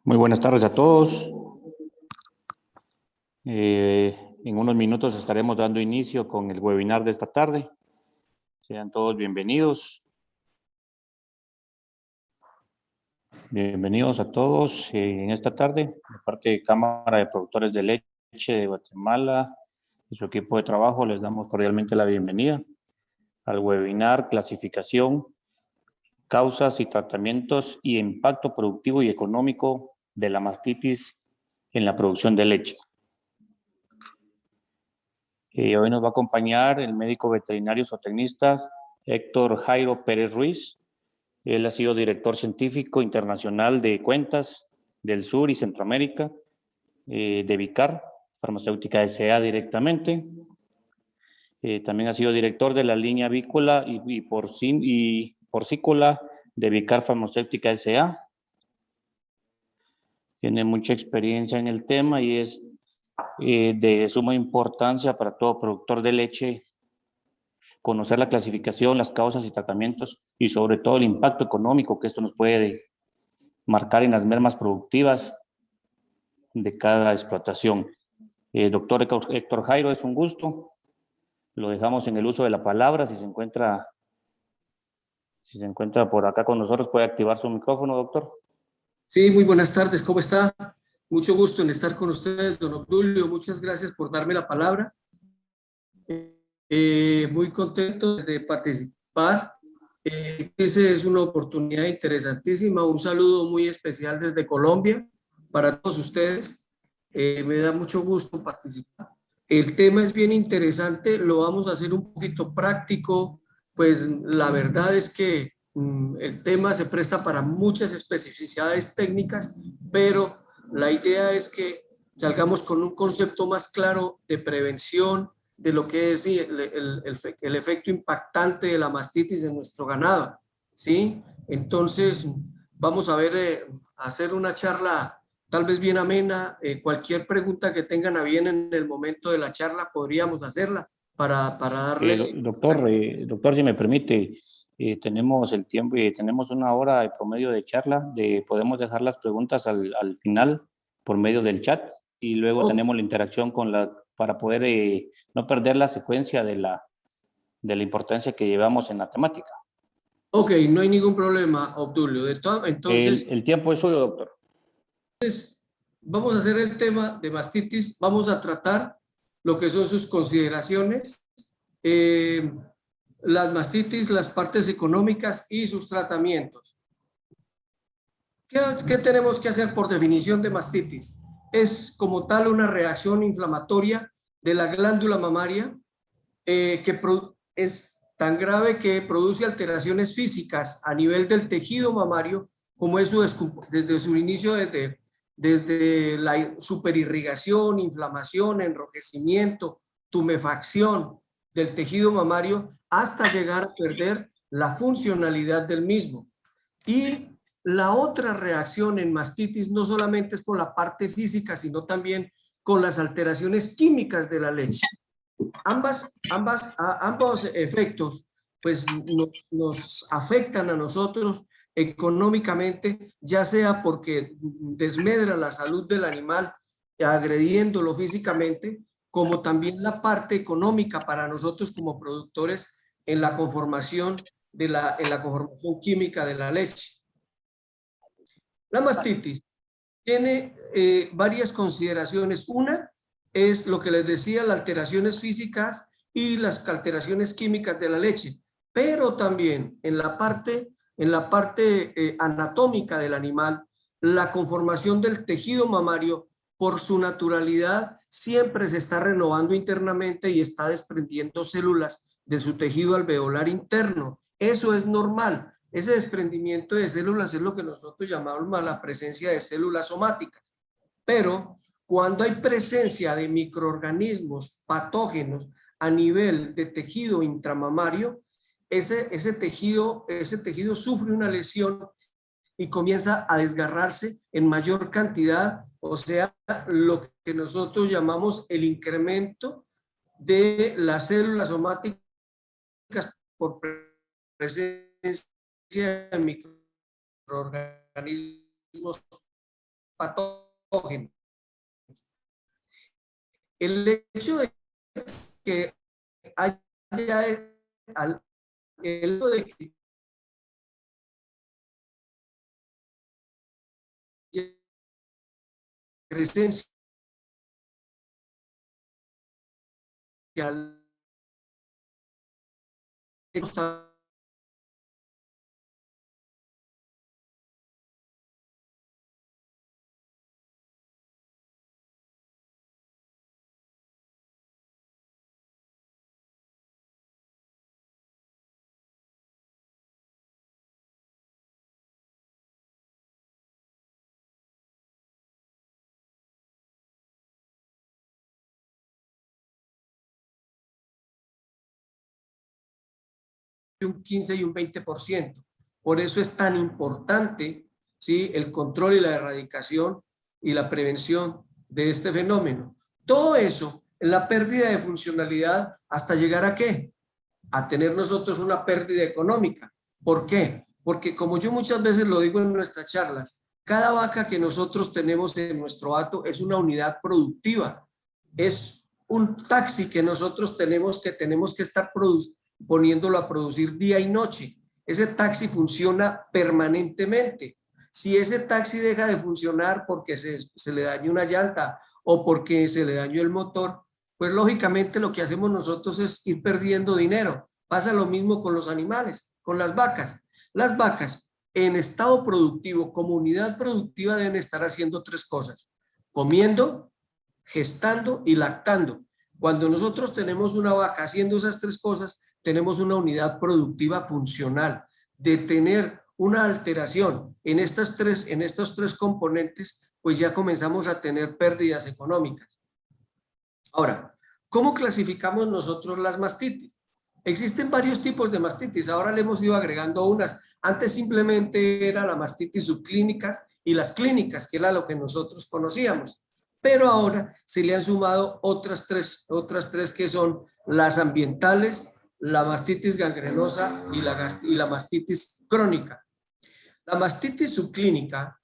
Muy buenas tardes a todos. En unos minutos estaremos dando inicio con el webinar de esta tarde. Sean todos bienvenidos. Bienvenidos a todos en esta tarde, de parte de Cámara de Productores de Leche de Guatemala y su equipo de trabajo, les damos cordialmente la bienvenida al webinar Clasificación, Causas y Tratamientos y Impacto Productivo y Económico de la Mastitis en la Producción de Leche. Hoy nos va a acompañar el médico veterinario zootecnista Héctor Jairo Pérez Ruiz. Él ha sido director científico internacional de cuentas del Sur y Centroamérica, de Vicar, farmacéutica S.A. directamente. También ha sido director de la línea avícola y porcícola de Vicar Farmacéutica S.A. Tiene mucha experiencia en el tema y es de suma importancia para todo productor de leche conocer la clasificación, las causas y tratamientos y sobre todo el impacto económico que esto nos puede marcar en las mermas productivas de cada explotación. Doctor Héctor Jairo, es un gusto. Lo dejamos en el uso de la palabra. Si se encuentra por acá con nosotros, puede activar su micrófono, doctor. Sí, muy buenas tardes, ¿cómo está? Mucho gusto en estar con ustedes, don Obdulio. Muchas gracias por darme la palabra. Muy contento de participar. Esa es una oportunidad interesantísima. Un saludo muy especial desde Colombia para todos ustedes. Me da mucho gusto participar. El tema es bien interesante, lo vamos a hacer un poquito práctico, pues la verdad es que el tema se presta para muchas especificidades técnicas, pero la idea es que salgamos con un concepto más claro de prevención, de lo que es el efecto impactante de la mastitis en nuestro ganado, ¿sí? Entonces, vamos a ver, hacer una charla tal vez bien amena. Cualquier pregunta que tengan a bien en el momento de la charla, podríamos hacerla para darle... Doctor, si me permite, tenemos el tiempo y tenemos una hora de promedio de charla, podemos dejar las preguntas al final por medio del chat y luego tenemos la interacción para poder no perder la secuencia de la importancia que llevamos en la temática. Ok, no hay ningún problema, Obdulio. Entonces, el tiempo es suyo, doctor. Vamos a hacer el tema de mastitis, vamos a tratar lo que son sus consideraciones, las mastitis, las partes económicas y sus tratamientos. ¿Qué tenemos que hacer por definición de mastitis? Es como tal una reacción inflamatoria de la glándula mamaria que es tan grave que produce alteraciones físicas a nivel del tejido mamario, como es desde su inicio, desde la superirrigación, inflamación, enrojecimiento, tumefacción del tejido mamario, hasta llegar a perder la funcionalidad del mismo. Y la otra reacción en mastitis no solamente es con la parte física, sino también con las alteraciones químicas de la leche. Ambos efectos pues nos afectan a nosotros económicamente, ya sea porque desmedra la salud del animal agrediéndolo físicamente, como también la parte económica para nosotros como productores en la conformación conformación química de la leche. La mastitis tiene varias consideraciones. Una es lo que les decía, las alteraciones físicas y las alteraciones químicas de la leche, pero también en la parte anatómica del animal, la conformación del tejido mamario, por su naturalidad, siempre se está renovando internamente y está desprendiendo células de su tejido alveolar interno. Eso es normal. Ese desprendimiento de células es lo que nosotros llamamos la presencia de células somáticas. Pero cuando hay presencia de microorganismos patógenos a nivel de tejido intramamario, ese tejido sufre una lesión y comienza a desgarrarse en mayor cantidad, o sea, lo que nosotros llamamos el incremento de las células somáticas por presencia de microorganismos patógenos. El hecho de que haya el hecho de que presencia un 15 y un 20%. Por eso es tan importante, ¿sí?, el control y la erradicación y la prevención de este fenómeno. Todo eso, en la pérdida de funcionalidad, hasta llegar a ¿qué? A tener nosotros una pérdida económica. ¿Por qué? Porque como yo muchas veces lo digo en nuestras charlas, cada vaca que nosotros tenemos en nuestro hato es una unidad productiva, es un taxi que nosotros tenemos que estar poniéndolo a producir día y noche. Ese taxi funciona permanentemente. Si ese taxi deja de funcionar porque se le dañó una llanta o porque se le dañó el motor, pues lógicamente lo que hacemos nosotros es ir perdiendo dinero. Pasa lo mismo con los animales, con las vacas. Las vacas en estado productivo, como unidad productiva, deben estar haciendo tres cosas: comiendo, gestando y lactando. Cuando nosotros tenemos una vaca haciendo esas tres cosas, tenemos una unidad productiva funcional. De tener una alteración en estos tres componentes, pues ya comenzamos a tener pérdidas económicas. Ahora, ¿cómo clasificamos nosotros las mastitis? Existen varios tipos de mastitis, ahora le hemos ido agregando unas. Antes simplemente era la mastitis subclínicas y las clínicas, que era lo que nosotros conocíamos. Pero ahora se le han sumado otras tres que son las ambientales, la mastitis gangrenosa y la mastitis crónica. La mastitis subclínica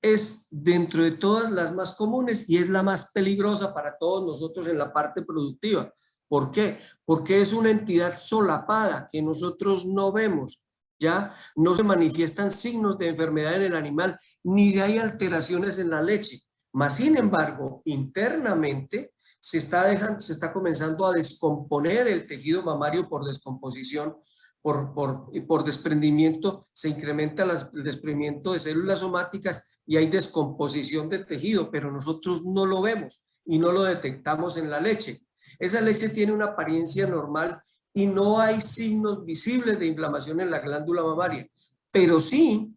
es dentro de todas las más comunes y es la más peligrosa para todos nosotros en la parte productiva. ¿Por qué? Porque es una entidad solapada que nosotros no vemos, ¿ya? No se manifiestan signos de enfermedad en el animal, ni hay alteraciones en la leche. Mas, sin embargo, internamente se está comenzando a descomponer el tejido mamario por descomposición, por desprendimiento, se incrementa el desprendimiento de células somáticas y hay descomposición de tejido, pero nosotros no lo vemos y no lo detectamos en la leche. Esa leche tiene una apariencia normal y no hay signos visibles de inflamación en la glándula mamaria, pero sí,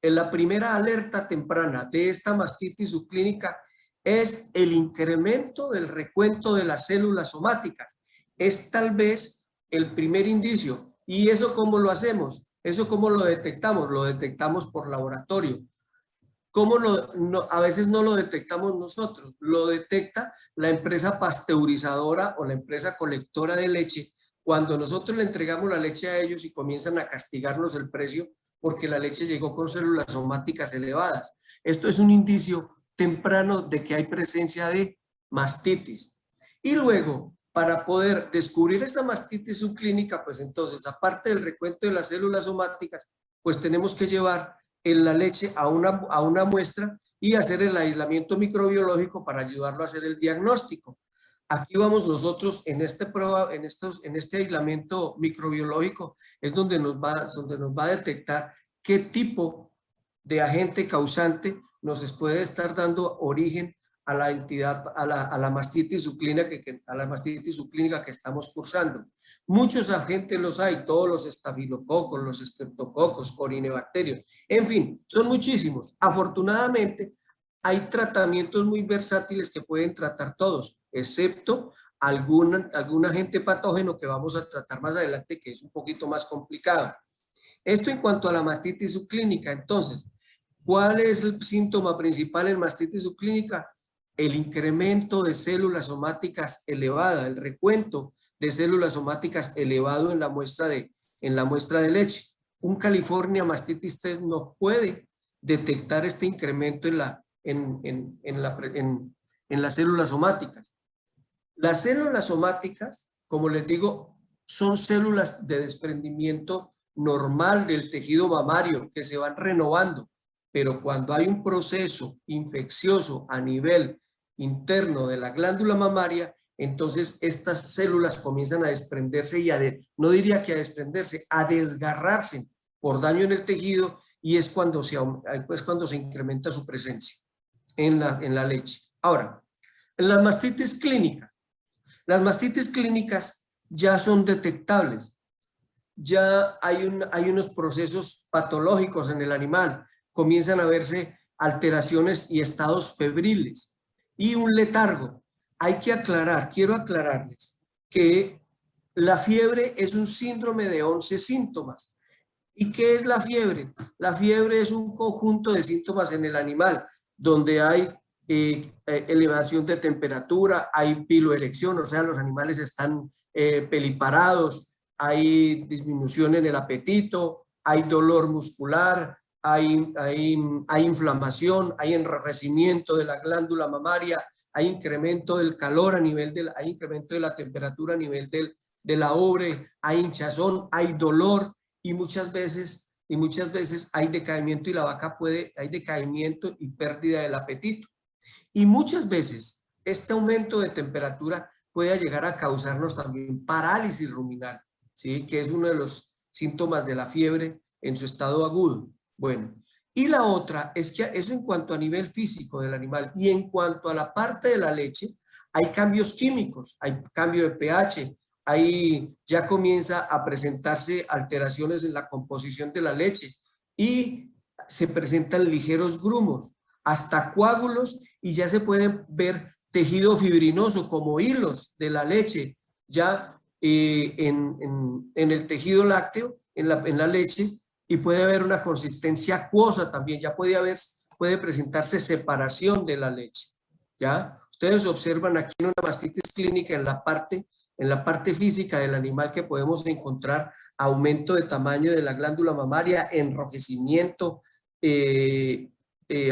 en la primera alerta temprana de esta mastitis subclínica es el incremento del recuento de las células somáticas. Es tal vez el primer indicio. ¿Y eso cómo lo hacemos? ¿Eso cómo lo detectamos? Lo detectamos por laboratorio. A veces no lo detectamos nosotros, lo detecta la empresa pasteurizadora o la empresa colectora de leche, cuando nosotros le entregamos la leche a ellos y comienzan a castigarnos el precio porque la leche llegó con células somáticas elevadas. Esto es un indicio temprano de que hay presencia de mastitis. Y luego, para poder descubrir esta mastitis subclínica, pues entonces, aparte del recuento de las células somáticas, pues tenemos que llevar en la leche a una muestra y hacer el aislamiento microbiológico para ayudarlo a hacer el diagnóstico. Aquí vamos nosotros en este aislamiento microbiológico, es donde nos va a detectar qué tipo de agente causante nos puede estar dando origen a la entidad, a la mastitis subclínica que estamos cursando. Muchos agentes los hay, todos los estafilococos, los estreptococos, corinebacterios, en fin, son muchísimos. Afortunadamente, hay tratamientos muy versátiles que pueden tratar todos, excepto algún agente patógeno que vamos a tratar más adelante, que es un poquito más complicado. Esto en cuanto a la mastitis subclínica. Entonces, ¿cuál es el síntoma principal en mastitis subclínica? El incremento de células somáticas elevada, el recuento de células somáticas elevado en la muestra de leche. un California Mastitis Test no puede detectar este incremento en las células somáticas. Las células somáticas, como les digo, son células de desprendimiento normal del tejido mamario que se van renovando, pero cuando hay un proceso infeccioso a nivel interno de la glándula mamaria, entonces estas células comienzan a desprenderse y no diría que a desprenderse, a desgarrarse por daño en el tejido, y es cuando se incrementa su presencia en la leche. Ahora, en las mastitis clínicas ya son detectables. Ya hay unos procesos patológicos en el animal, comienzan a verse alteraciones y estados febriles y un letargo. Hay que aclarar, quiero aclararles que la fiebre es un síndrome de 11 síntomas. ¿Y qué es la fiebre? La fiebre es un conjunto de síntomas en el animal, donde hay elevación de temperatura, hay piloerección, o sea, los animales están peliparados, hay disminución en el apetito, hay dolor muscular, hay inflamación, hay enrojecimiento de la glándula mamaria, hay incremento del calor hay incremento de la temperatura a nivel de la ubre, hay hinchazón, hay dolor y muchas veces hay decaimiento y hay decaimiento y pérdida del apetito. Y muchas veces este aumento de temperatura puede llegar a causarnos también parálisis ruminal, ¿sí? Que es uno de los síntomas de la fiebre en su estado agudo. Bueno, y la otra es que eso en cuanto a nivel físico del animal, y en cuanto a la parte de la leche, hay cambios químicos, hay cambio de pH, ahí ya comienza a presentarse alteraciones en la composición de la leche y se presentan ligeros grumos, hasta coágulos, y ya se puede ver tejido fibrinoso como hilos de la leche ya en el tejido lácteo, en la leche, y puede haber una consistencia acuosa también, ya puede presentarse separación de la leche, ¿ya? Ustedes observan aquí en una mastitis clínica en la parte física del animal que podemos encontrar aumento de tamaño de la glándula mamaria, enrojecimiento,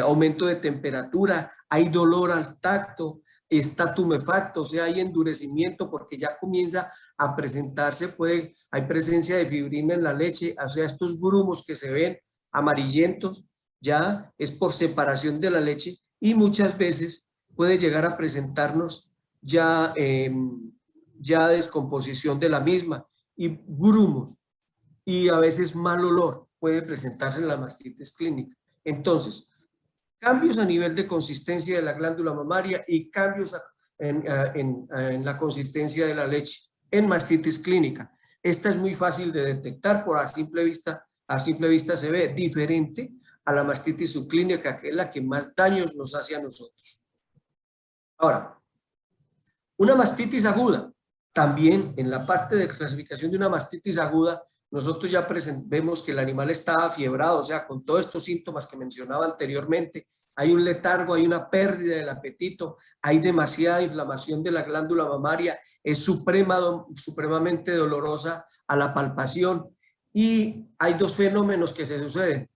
aumento de temperatura, hay dolor al tacto, está tumefacto, o sea, hay endurecimiento porque ya comienza a presentarse, hay presencia de fibrina en la leche, o sea, estos grumos que se ven amarillentos, ya es por separación de la leche, y muchas veces puede llegar a presentarnos ya descomposición de la misma y grumos, y a veces mal olor puede presentarse en la mastitis clínica. Entonces, cambios a nivel de consistencia de la glándula mamaria y cambios en la consistencia de la leche en mastitis clínica. Esta es muy fácil de detectar, a simple vista se ve diferente a la mastitis subclínica, que es la que más daños nos hace a nosotros. Ahora, una mastitis aguda, también en la parte de clasificación de una mastitis aguda, nosotros ya vemos que el animal está afiebrado, o sea, con todos estos síntomas que mencionaba anteriormente, hay un letargo, hay una pérdida del apetito, hay demasiada inflamación de la glándula mamaria, es supremamente dolorosa a la palpación, y hay dos fenómenos que se suceden.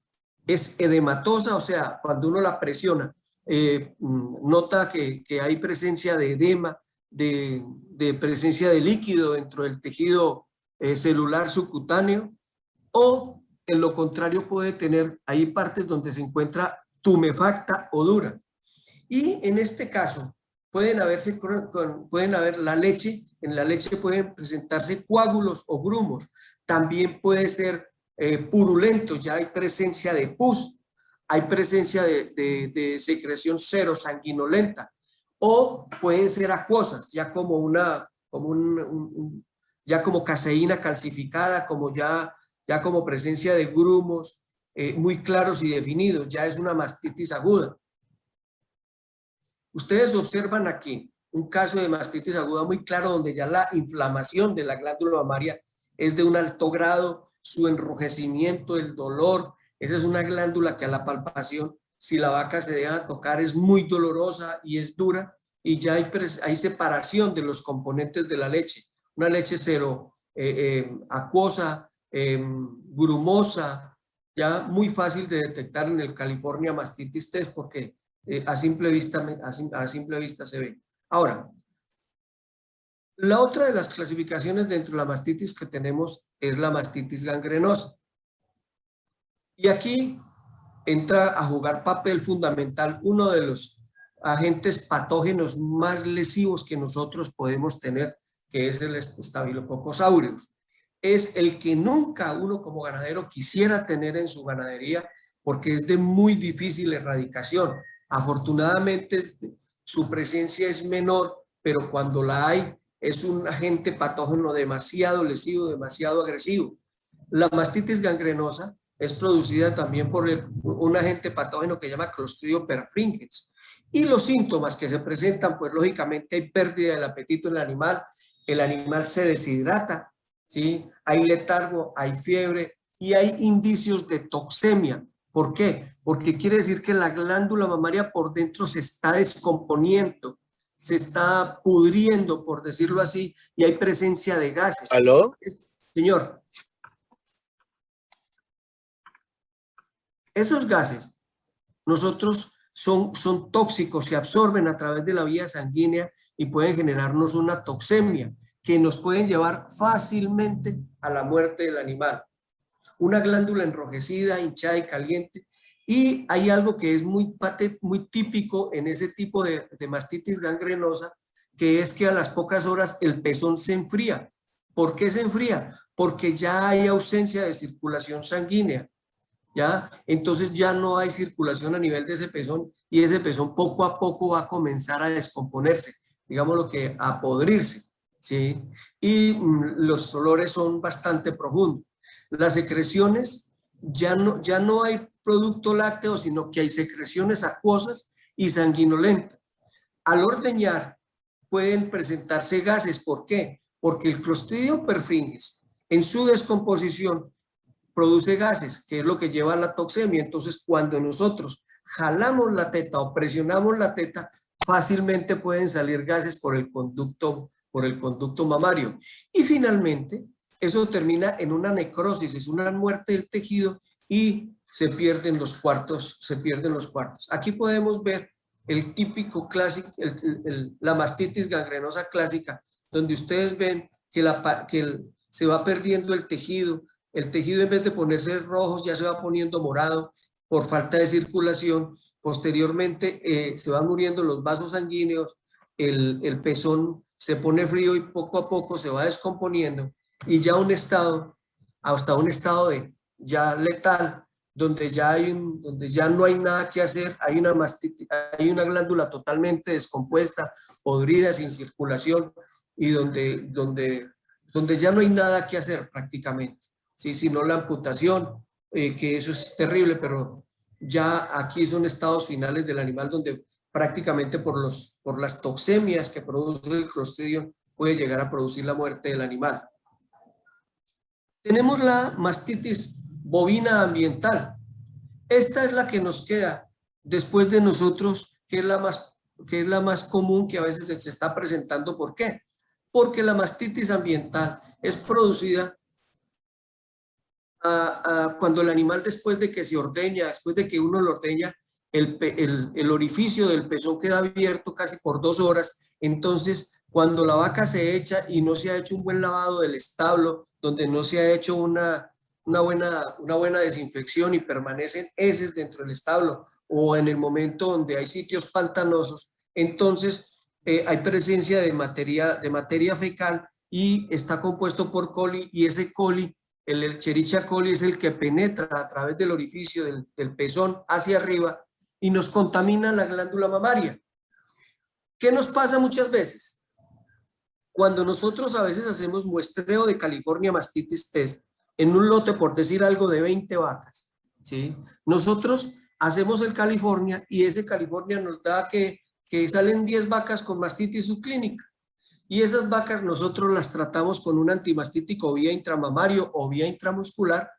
Es edematosa, o sea, cuando uno la presiona, nota que hay presencia de edema, de presencia de líquido dentro del tejido celular subcutáneo, o en lo contrario puede tener, hay partes donde se encuentra tumefacta o dura. Y en este caso pueden haber la leche, en la leche pueden presentarse coágulos o grumos, también puede ser purulento, ya hay presencia de pus, hay presencia de secreción serosanguinolenta, o pueden ser acuosas, ya como ya como caseína calcificada, ya como presencia de grumos muy claros y definidos, ya es una mastitis aguda. Ustedes observan aquí un caso de mastitis aguda muy claro, donde ya la inflamación de la glándula mamaria es de un alto grado, su enrojecimiento, el dolor. Esa es una glándula que a la palpación, si la vaca se deja tocar, es muy dolorosa y es dura, y ya hay separación de los componentes de la leche. Una leche acuosa, grumosa, ya muy fácil de detectar en el California Mastitis Test porque a simple vista se ve. Ahora, la otra de las clasificaciones dentro de la mastitis que tenemos es la mastitis gangrenosa. Y aquí entra a jugar papel fundamental uno de los agentes patógenos más lesivos que nosotros podemos tener, que es el Staphylococcus aureus. Es el que nunca uno como ganadero quisiera tener en su ganadería porque es de muy difícil erradicación. Afortunadamente su presencia es menor, pero cuando la hay es un agente patógeno demasiado lesivo, demasiado agresivo. La mastitis gangrenosa es producida también por un agente patógeno que se llama Clostridium perfringens. Y los síntomas que se presentan, pues lógicamente hay pérdida del apetito en el animal se deshidrata, ¿sí? Hay letargo, hay fiebre y hay indicios de toxemia. ¿Por qué? Porque quiere decir que la glándula mamaria por dentro se está descomponiendo, se está pudriendo, por decirlo así, y hay presencia de gases. ¿Aló? Señor. Esos gases, son tóxicos, se absorben a través de la vía sanguínea y pueden generarnos una toxemia que nos pueden llevar fácilmente a la muerte del animal. Una glándula enrojecida, hinchada y caliente. Y hay algo que es muy típico en ese tipo de mastitis gangrenosa, que es que a las pocas horas el pezón se enfría. ¿Por qué se enfría? Porque ya hay ausencia de circulación sanguínea. ¿Ya? Entonces ya no hay circulación a nivel de ese pezón y ese pezón poco a poco va a comenzar a descomponerse, digamos lo que a podrirse, ¿sí? Y los olores son bastante profundos. Las secreciones, ya no hay producto lácteo, sino que hay secreciones acuosas y sanguinolentas. Al ordeñar pueden presentarse gases, ¿por qué? Porque el Clostridium perfringens en su descomposición produce gases, que es lo que lleva a la toxemia. Entonces, cuando nosotros jalamos la teta o presionamos la teta, fácilmente pueden salir gases por el conducto mamario. Y finalmente, eso termina en una necrosis, es una muerte del tejido y se pierden los cuartos. Aquí podemos ver el típico clásico, la mastitis gangrenosa clásica, donde ustedes ven que se va perdiendo el tejido en vez de ponerse rojo ya se va poniendo morado por falta de circulación. Posteriormente se van muriendo los vasos sanguíneos, el pezón se pone frío y poco a poco se va descomponiendo y ya hasta un estado de ya letal, donde ya no hay nada que hacer, hay una glándula totalmente descompuesta, podrida, sin circulación y donde ya no hay nada que hacer prácticamente. Sí, sino la amputación, que eso es terrible, pero ya aquí son estados finales del animal donde prácticamente por las toxemias que produce el Clostridium puede llegar a producir la muerte del animal. Tenemos la mastitis bovina ambiental. Esta es la que nos queda después de nosotros, que es la más común, que a veces se está presentando. ¿Por qué? Porque la mastitis ambiental es producida cuando el animal, después de que se ordeña, después de que uno lo ordeña, el orificio del pezón queda abierto casi por 2 horas. Entonces, cuando la vaca se echa y no se ha hecho un buen lavado del establo, donde no se ha hecho una buena desinfección y permanecen heces dentro del establo, o en el momento donde hay sitios pantanosos, entonces hay presencia de materia fecal y está compuesto por coli, y ese coli, el Escherichia coli, es el que penetra a través del orificio del pezón hacia arriba y nos contamina la glándula mamaria. ¿Qué nos pasa muchas veces? Cuando nosotros a veces hacemos muestreo de California Mastitis Test en un lote, por decir algo, de 20 vacas, ¿sí? Nosotros hacemos el California y ese California nos da que salen 10 vacas con mastitis subclínica. Y esas vacas nosotros las tratamos con un antimastítico vía intramamario o vía intramuscular,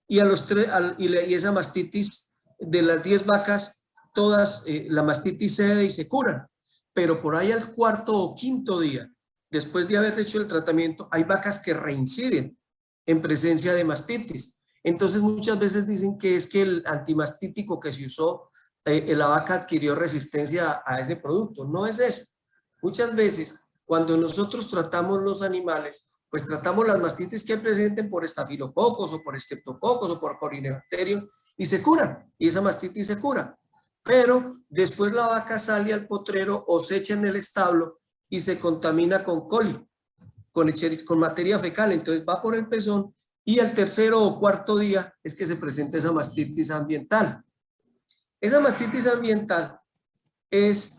y esa mastitis de las 10 vacas, todas la mastitis cede y se curan. Pero por ahí al 4º o 5º día, después de haber hecho el tratamiento, hay vacas que reinciden en presencia de mastitis. Entonces muchas veces dicen que es que el antimastítico que se usó, la vaca adquirió resistencia a ese producto. No es eso. Muchas veces cuando nosotros tratamos los animales, pues tratamos las mastitis que presenten por estafilococos o por estreptococos o por corinebacterium y se curan, y esa mastitis se cura. Pero después la vaca sale al potrero o se echa en el establo y se contamina con coli, con materia fecal, entonces va por el pezón y al tercero o cuarto día es que se presenta esa mastitis ambiental. Esa mastitis ambiental es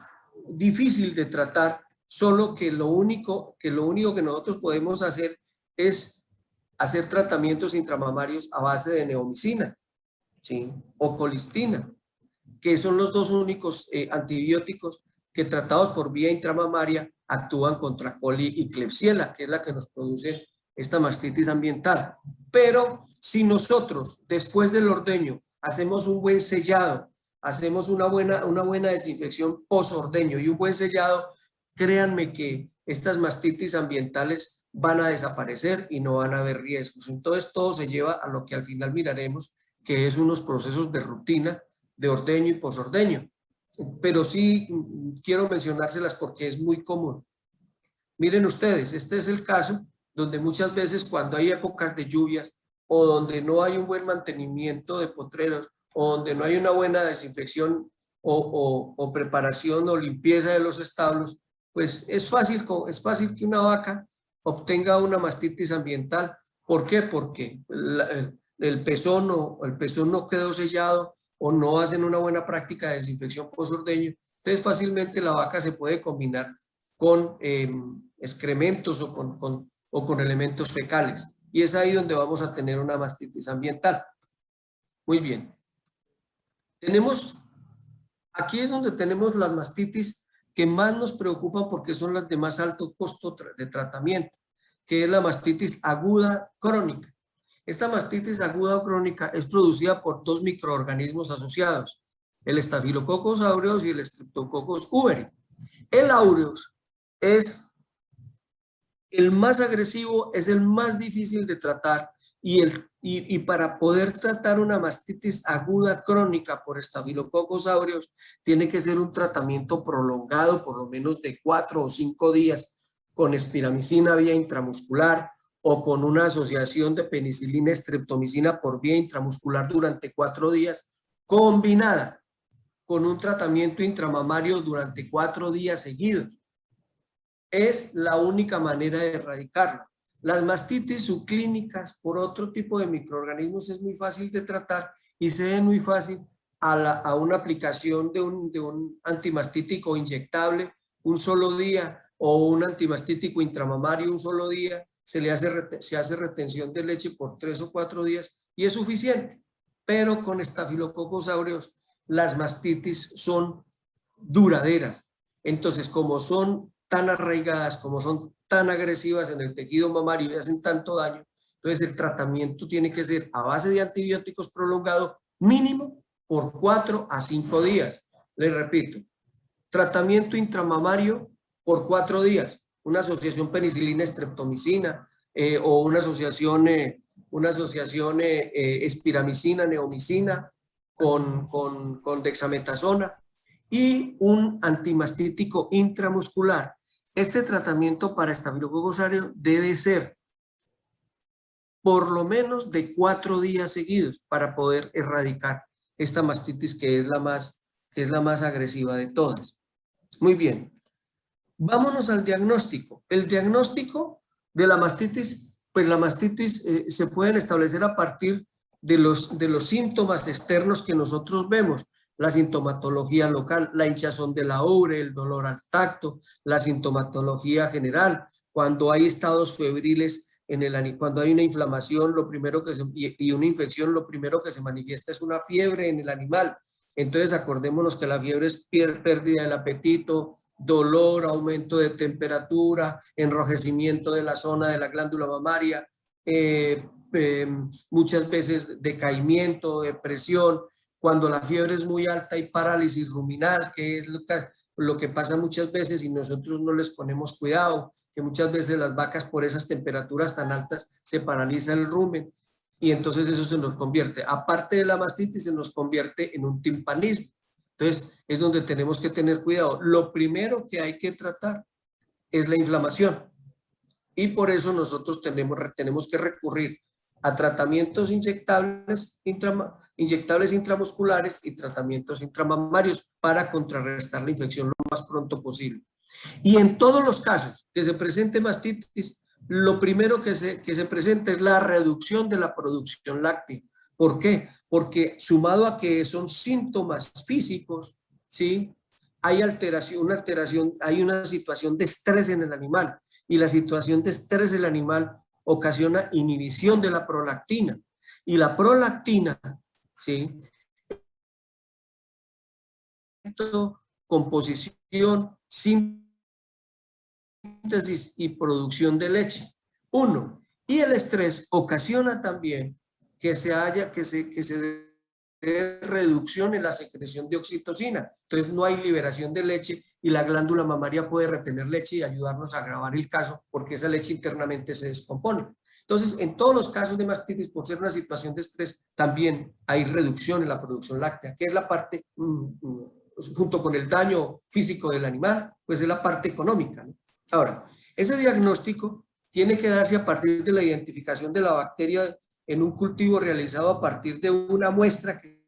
difícil de tratar, solo que lo único que nosotros podemos hacer es hacer tratamientos intramamarios a base de neomicina, ¿sí? O colistina, que son los dos únicos antibióticos que tratados por vía intramamaria actúan contra coli y Klebsiella, que es la que nos produce esta mastitis ambiental. Pero si nosotros después del ordeño hacemos un buen sellado, hacemos una buena desinfección post-ordeño y un buen sellado, créanme que estas mastitis ambientales van a desaparecer y no van a haber riesgos. Entonces todo se lleva a lo que al final miraremos, que es unos procesos de rutina de ordeño y posordeño. Pero sí quiero mencionárselas porque es muy común. Miren ustedes, este es el caso donde muchas veces cuando hay épocas de lluvias o donde no hay un buen mantenimiento de potreros o donde no hay una buena desinfección o preparación o limpieza de los establos, pues es fácil que una vaca obtenga una mastitis ambiental. ¿Por qué? Porque el pezón no quedó sellado o no hacen una buena práctica de desinfección posordeño. Entonces fácilmente la vaca se puede combinar con excrementos o con elementos fecales. Y es ahí donde vamos a tener una mastitis ambiental. Muy bien. Aquí es donde tenemos las mastitis que más nos preocupan porque son las de más alto costo de tratamiento, que es la mastitis aguda crónica. Esta mastitis aguda o crónica es producida por dos microorganismos asociados, el Staphylococcus aureus y el Streptococcus vibrio. El aureus es el más agresivo, es el más difícil de tratar y para poder tratar una mastitis aguda crónica por Staphylococcus aureus tiene que ser un tratamiento prolongado por lo menos de 4 o 5 días con espiramicina vía intramuscular o con una asociación de penicilina estreptomicina por vía intramuscular durante 4 días combinada con un tratamiento intramamario durante 4 días seguidos. Es la única manera de erradicarlo. Las mastitis subclínicas por otro tipo de microorganismos es muy fácil de tratar y se ve muy fácil a una aplicación de un antimastítico inyectable un solo día o un antimastítico intramamario un solo día, se hace retención de leche por 3 o 4 días y es suficiente. Pero con Staphylococcus aureus las mastitis son duraderas. Entonces, como son tan arraigadas, como son tan agresivas en el tejido mamario y hacen tanto daño, entonces el tratamiento tiene que ser a base de antibióticos prolongado mínimo por 4 a 5 días. Les repito, tratamiento intramamario por 4 días, una asociación penicilina estreptomicina o una asociación espiramicina, neomicina con dexametasona y un antimastítico intramuscular. Este tratamiento para Staphylococcus aureus debe ser por lo menos de 4 días seguidos para poder erradicar esta mastitis que es la más agresiva de todas. Muy bien. Vámonos al diagnóstico. El diagnóstico de la mastitis, pues la mastitis se pueden establecer a partir de los síntomas externos que nosotros vemos. La sintomatología local, la hinchazón de la ubre, el dolor al tacto, la sintomatología general, cuando hay estados febriles, cuando hay una inflamación y una infección, lo primero que se manifiesta es una fiebre en el animal. Entonces acordémonos que la fiebre es pérdida del apetito, dolor, aumento de temperatura, enrojecimiento de la zona de la glándula mamaria, muchas veces decaimiento, depresión. Cuando la fiebre es muy alta hay parálisis ruminal, que es lo que pasa muchas veces y nosotros no les ponemos cuidado, que muchas veces las vacas por esas temperaturas tan altas se paraliza el rumen y entonces eso se nos convierte, aparte de la mastitis, se nos convierte en un timpanismo. Entonces es donde tenemos que tener cuidado. Lo primero que hay que tratar es la inflamación y por eso nosotros tenemos que recurrir a tratamientos inyectables intramusculares y tratamientos intramamarios para contrarrestar la infección lo más pronto posible. Y en todos los casos que se presente mastitis, lo primero que se presenta es la reducción de la producción láctea. ¿Por qué? Porque sumado a que son síntomas físicos, ¿sí? Hay hay una situación de estrés en el animal y la situación de estrés del animal ocasiona inhibición de la prolactina. Y la prolactina, ¿sí? Composición, síntesis y producción de leche. Uno, y el estrés ocasiona también que se dé reducción en la secreción de oxitocina. Entonces no hay liberación de leche y la glándula mamaria puede retener leche y ayudarnos a agravar el caso porque esa leche internamente se descompone. Entonces, en todos los casos de mastitis, por ser una situación de estrés, también hay reducción en la producción láctea, que es la parte, junto con el daño físico del animal, pues es la parte económica, ¿no? Ahora, ese diagnóstico tiene que darse a partir de la identificación de la bacteria en un cultivo realizado a partir de una muestra que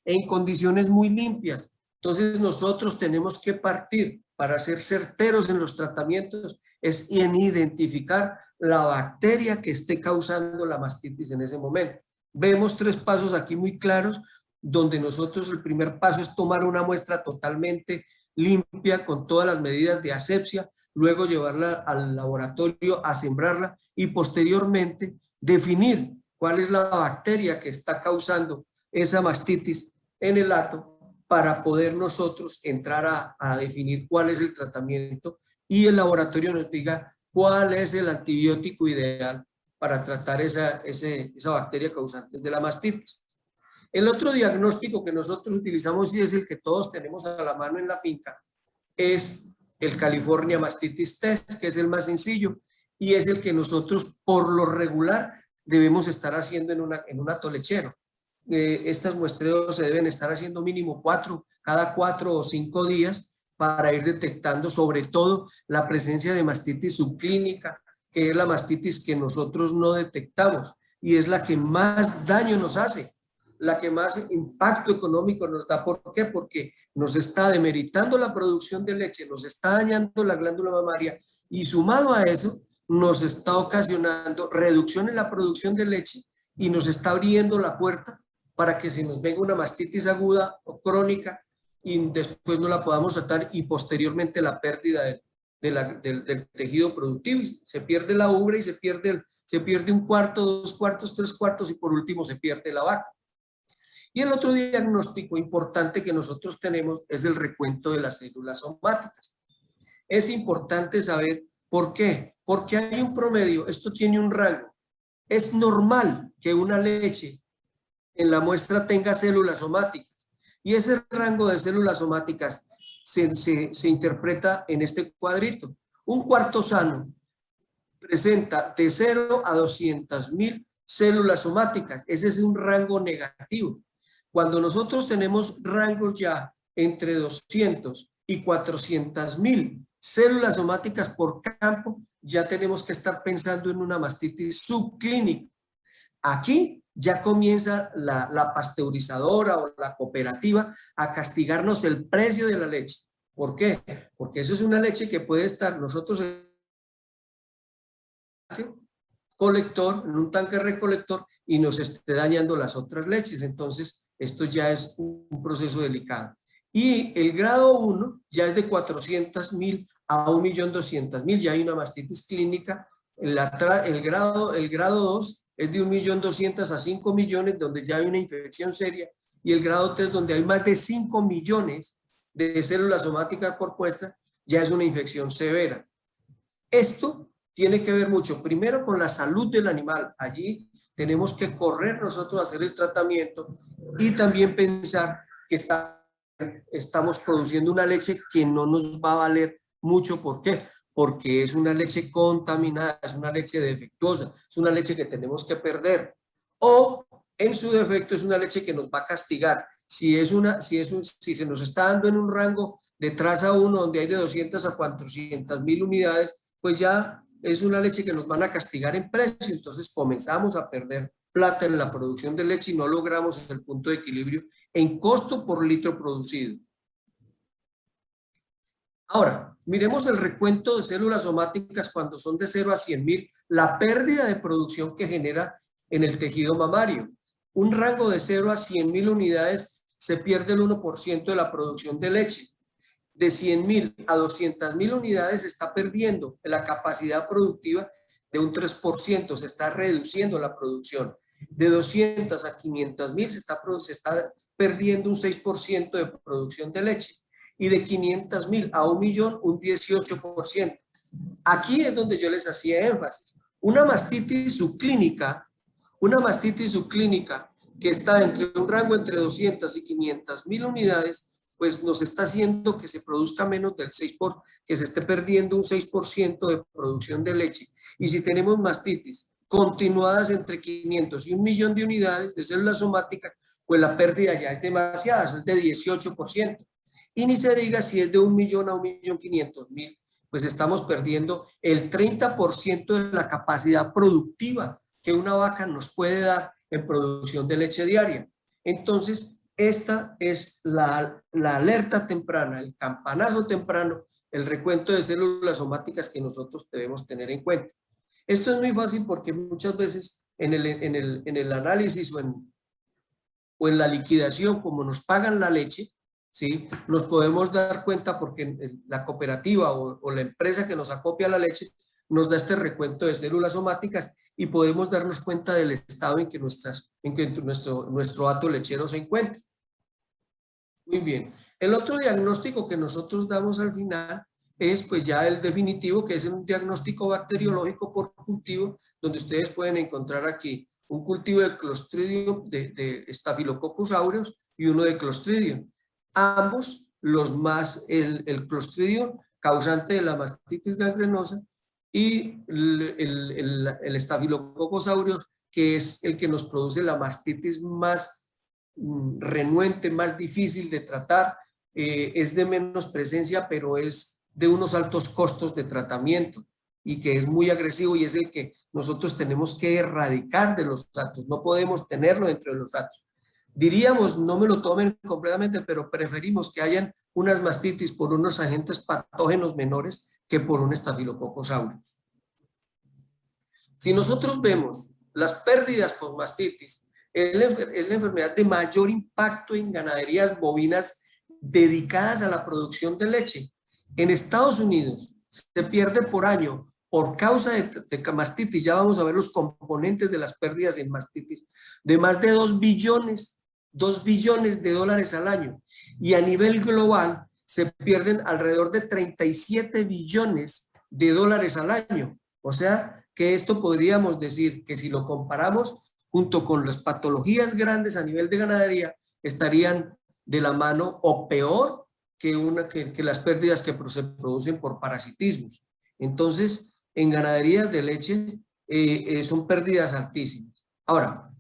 en condiciones muy limpias. Entonces nosotros tenemos que partir para ser certeros en los tratamientos es en identificar la bacteria que esté causando la mastitis en ese momento. Vemos 3 pasos aquí muy claros, donde nosotros el primer paso es tomar una muestra totalmente limpia con todas las medidas de asepsia, luego llevarla al laboratorio a sembrarla y posteriormente definir cuál es la bacteria que está causando esa mastitis en el hato para poder nosotros entrar a definir cuál es el tratamiento y el laboratorio nos diga cuál es el antibiótico ideal para tratar esa bacteria causante de la mastitis. El otro diagnóstico que nosotros utilizamos y es el que todos tenemos a la mano en la finca es el California Mastitis Test, que es el más sencillo y es el que nosotros por lo regular debemos estar haciendo en un hato lechero. Estos muestreos se deben estar haciendo mínimo cada 4 o 5 días para ir detectando sobre todo la presencia de mastitis subclínica, que es la mastitis que nosotros no detectamos y es la que más daño nos hace, la que más impacto económico nos da. ¿Por qué? Porque nos está demeritando la producción de leche, nos está dañando la glándula mamaria y sumado a eso nos está ocasionando reducción en la producción de leche y nos está abriendo la puerta para que se nos venga una mastitis aguda o crónica y después no la podamos tratar y posteriormente la pérdida del tejido productivo. Se pierde la ubre y se pierde 1/4, 2/4, 3/4 y por último se pierde la vaca. Y el otro diagnóstico importante que nosotros tenemos es el recuento de las células somáticas. Es importante saber por qué. Porque hay un promedio, esto tiene un rango. Es normal que una leche en la muestra tenga células somáticas y ese rango de células somáticas se interpreta en este cuadrito. Un cuarto sano presenta de 0 a 200.000 células somáticas. Ese es un rango negativo. Cuando nosotros tenemos rangos ya entre 200 y 400.000 células somáticas por campo, ya tenemos que estar pensando en una mastitis subclínica. Aquí ya comienza la pasteurizadora o la cooperativa a castigarnos el precio de la leche. ¿Por qué? Porque eso es una leche que puede estar nosotros colector, en un tanque recolector y nos esté dañando las otras leches. Entonces, esto ya es un proceso delicado. Y el grado 1 ya es de 400.000 a 1.200.000, ya hay una mastitis clínica. El grado 2 es de 1.200.000 a 5 millones, donde ya hay una infección seria, y el grado 3, donde hay más de 5 millones de células somáticas por muestra, ya es una infección severa. Esto tiene que ver mucho, primero, con la salud del animal. Allí tenemos que correr nosotros a hacer el tratamiento y también pensar que está estamos produciendo una leche que no nos va a valer mucho. ¿Por qué? Porque es una leche contaminada, es una leche defectuosa, es una leche que tenemos que perder. O en su defecto es una leche que nos va a castigar. Si se nos está dando en un rango de traza 1 donde hay de 200 a 400.000 unidades, pues ya es una leche que nos van a castigar en precio. Entonces comenzamos a perder plata en la producción de leche y no logramos el punto de equilibrio en costo por litro producido. Ahora, miremos el recuento de células somáticas cuando son de 0 a 100.000, la pérdida de producción que genera en el tejido mamario. Un rango de 0 a 100.000 unidades se pierde el 1% de la producción de leche. De 100.000 a 200.000 unidades se está perdiendo la capacidad productiva de un 3%, se está reduciendo la producción. De 200 a 500.000 se está perdiendo un 6% de producción de leche. Y de 500.000 a 1.000.000, un 18%. Aquí es donde yo les hacía énfasis. Una mastitis subclínica que está entre un rango entre 200 y 500.000 unidades, pues nos está haciendo que se produzca menos del 6%, que se esté perdiendo un 6% de producción de leche. Y si tenemos mastitis continuadas entre 500 y 1.000.000 de unidades de células somáticas, pues la pérdida ya es demasiada, es de 18%. Y ni se diga si es de 1.000.000 a 1.500.000, pues estamos perdiendo el 30% de la capacidad productiva que una vaca nos puede dar en producción de leche diaria. Entonces, esta es la alerta temprana, el campanazo temprano, el recuento de células somáticas que nosotros debemos tener en cuenta. Esto es muy fácil porque muchas veces en el análisis o en la liquidación, como nos pagan la leche, ¿sí? Nos podemos dar cuenta porque la cooperativa o la empresa que nos acopia la leche nos da este recuento de células somáticas y podemos darnos cuenta del estado en que nuestro hato lechero se encuentra. Muy bien. El otro diagnóstico que nosotros damos al final es pues ya el definitivo, que es un diagnóstico bacteriológico por cultivo, donde ustedes pueden encontrar aquí un cultivo de Clostridium, de Staphylococcus aureus y uno de Clostridium. Ambos, el Clostridium causante de la mastitis gangrenosa y el Staphylococcus aureus, que es el que nos produce la mastitis más renuente, más difícil de tratar, es de menos presencia, pero es de unos altos costos de tratamiento y que es muy agresivo y es el que nosotros tenemos que erradicar de los hatos. No podemos tenerlo dentro de los hatos. Diríamos, no me lo tomen completamente, pero preferimos que hayan unas mastitis por unos agentes patógenos menores que por un Staphylococcus aureus. Si nosotros vemos las pérdidas por mastitis, es la enfermedad de mayor impacto en ganaderías bovinas dedicadas a la producción de leche. En Estados Unidos se pierde por año por causa de mastitis, ya vamos a ver los componentes de las pérdidas en mastitis, de más de 2 billones de dólares al año. Y a nivel global se pierden alrededor de 37 billones de dólares al año. O sea que esto podríamos decir que si lo comparamos junto con las patologías grandes a nivel de ganadería, estarían de la mano o peor que las pérdidas que se producen por parasitismos. Entonces, en ganaderías de leche son pérdidas altísimas. Ahora,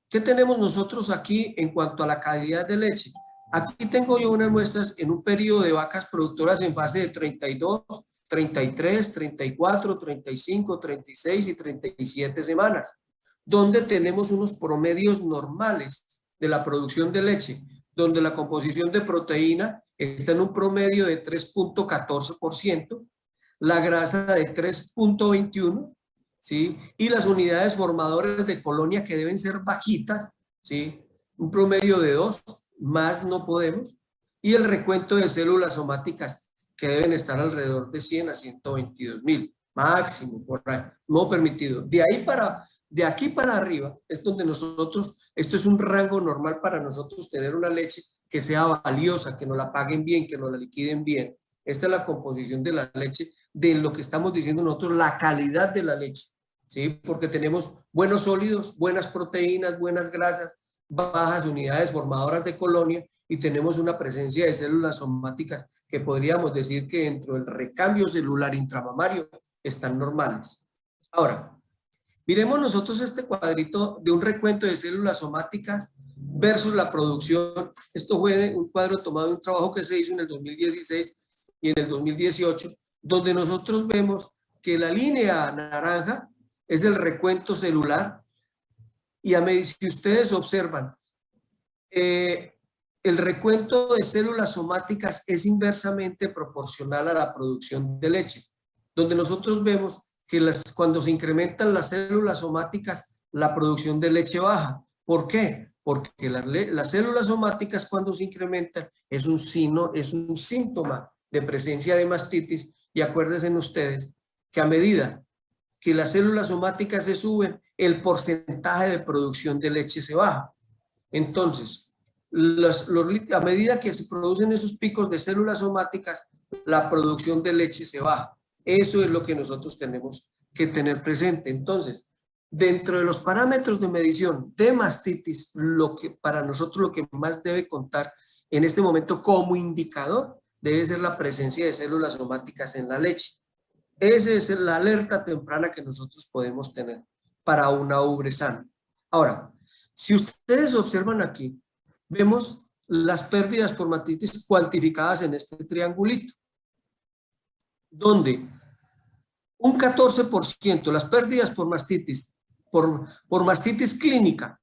¿qué tenemos nosotros aquí en cuanto a la calidad de leche? Aquí tengo yo unas muestras en un periodo de vacas productoras en fase de 32, 33, 34, 35, 36 y 37 semanas, donde tenemos unos promedios normales de la producción de leche, donde la composición de proteína está en un promedio de 3.14%, la grasa de 3.21%, ¿sí? Y las unidades formadoras de colonia que deben ser bajitas, ¿sí? Un promedio de 2, más no podemos, y el recuento de células somáticas que deben estar alrededor de 100 a 122.000, máximo, por ahí, no permitido. De aquí para arriba es donde esto es un rango normal para nosotros tener una leche que sea valiosa, que nos la paguen bien, que nos la liquiden bien. Esta es la composición de la leche, de lo que estamos diciendo nosotros, la calidad de la leche, ¿sí? Porque tenemos buenos sólidos, buenas proteínas, buenas grasas, bajas unidades formadoras de colonia y tenemos una presencia de células somáticas que podríamos decir que dentro del recambio celular intramamario están normales. Ahora, miremos nosotros este cuadrito de un recuento de células somáticas versus la producción. Esto fue un cuadro tomado de un trabajo que se hizo en el 2016 y en el 2018, donde nosotros vemos que la línea naranja es el recuento celular y si ustedes observan, el recuento de células somáticas es inversamente proporcional a la producción de leche, donde nosotros vemos que cuando se incrementan las células somáticas, la producción de leche baja. ¿Por qué? Porque las células somáticas cuando se incrementan es un síntoma de presencia de mastitis, y acuérdense ustedes que a medida que las células somáticas se suben, el porcentaje de producción de leche se baja. Entonces, a medida que se producen esos picos de células somáticas, la producción de leche se baja. Eso es lo que nosotros tenemos que tener presente. Entonces, dentro de los parámetros de medición de mastitis, para nosotros lo que más debe contar en este momento como indicador debe ser la presencia de células somáticas en la leche. Esa es la alerta temprana que nosotros podemos tener para una ubre sana. Ahora, si ustedes observan aquí, vemos las pérdidas por mastitis cuantificadas en este triangulito, donde un 14%, las pérdidas por mastitis, por mastitis clínica,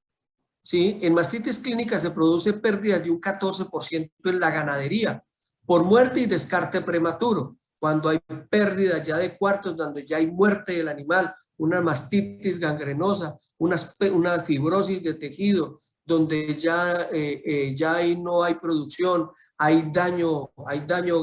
¿sí? En mastitis clínica se produce pérdidas de un 14% en la ganadería, por muerte y descarte prematuro, cuando hay pérdidas ya de cuartos, donde ya hay muerte del animal, una mastitis gangrenosa, una fibrosis de tejido, donde ya ahí no hay producción, hay daño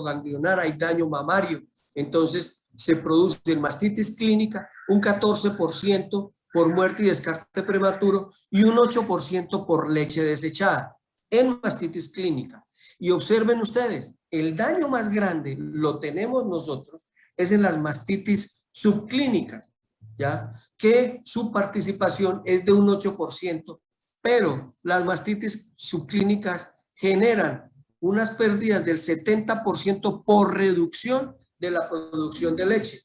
ganglionar, hay daño mamario. Entonces se produce en mastitis clínica un 14% por muerte y descarte prematuro y un 8% por leche desechada en mastitis clínica. Y observen ustedes, el daño más grande lo tenemos nosotros es en las mastitis subclínicas, ¿ya? Que su participación es de un 8%, pero las mastitis subclínicas generan unas pérdidas del 70% por reducción de la producción de leche.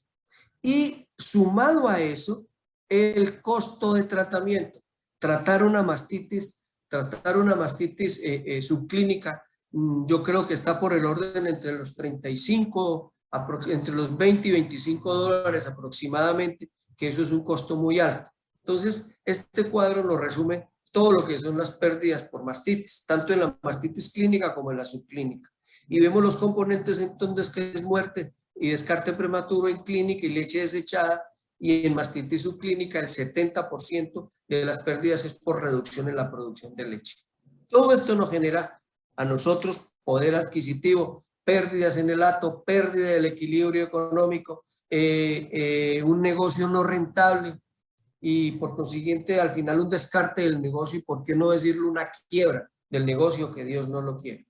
Y sumado a eso, el costo de tratamiento. Tratar una mastitis subclínica, yo creo que está por el orden entre los 35, entre los 20 y 25 dólares aproximadamente, que eso es un costo muy alto. Entonces, este cuadro nos resume todo lo que son las pérdidas por mastitis, tanto en la mastitis clínica como en la subclínica. Y vemos los componentes entonces que es muerte y descarte prematuro en clínica y leche desechada, y en mastitis subclínica el 70% de las pérdidas es por reducción en la producción de leche. Todo esto nos genera a nosotros poder adquisitivo, pérdidas en el hato, pérdida del equilibrio económico, un negocio no rentable y por consiguiente al final un descarte del negocio y por qué no decirlo una quiebra del negocio que Dios no lo quiere.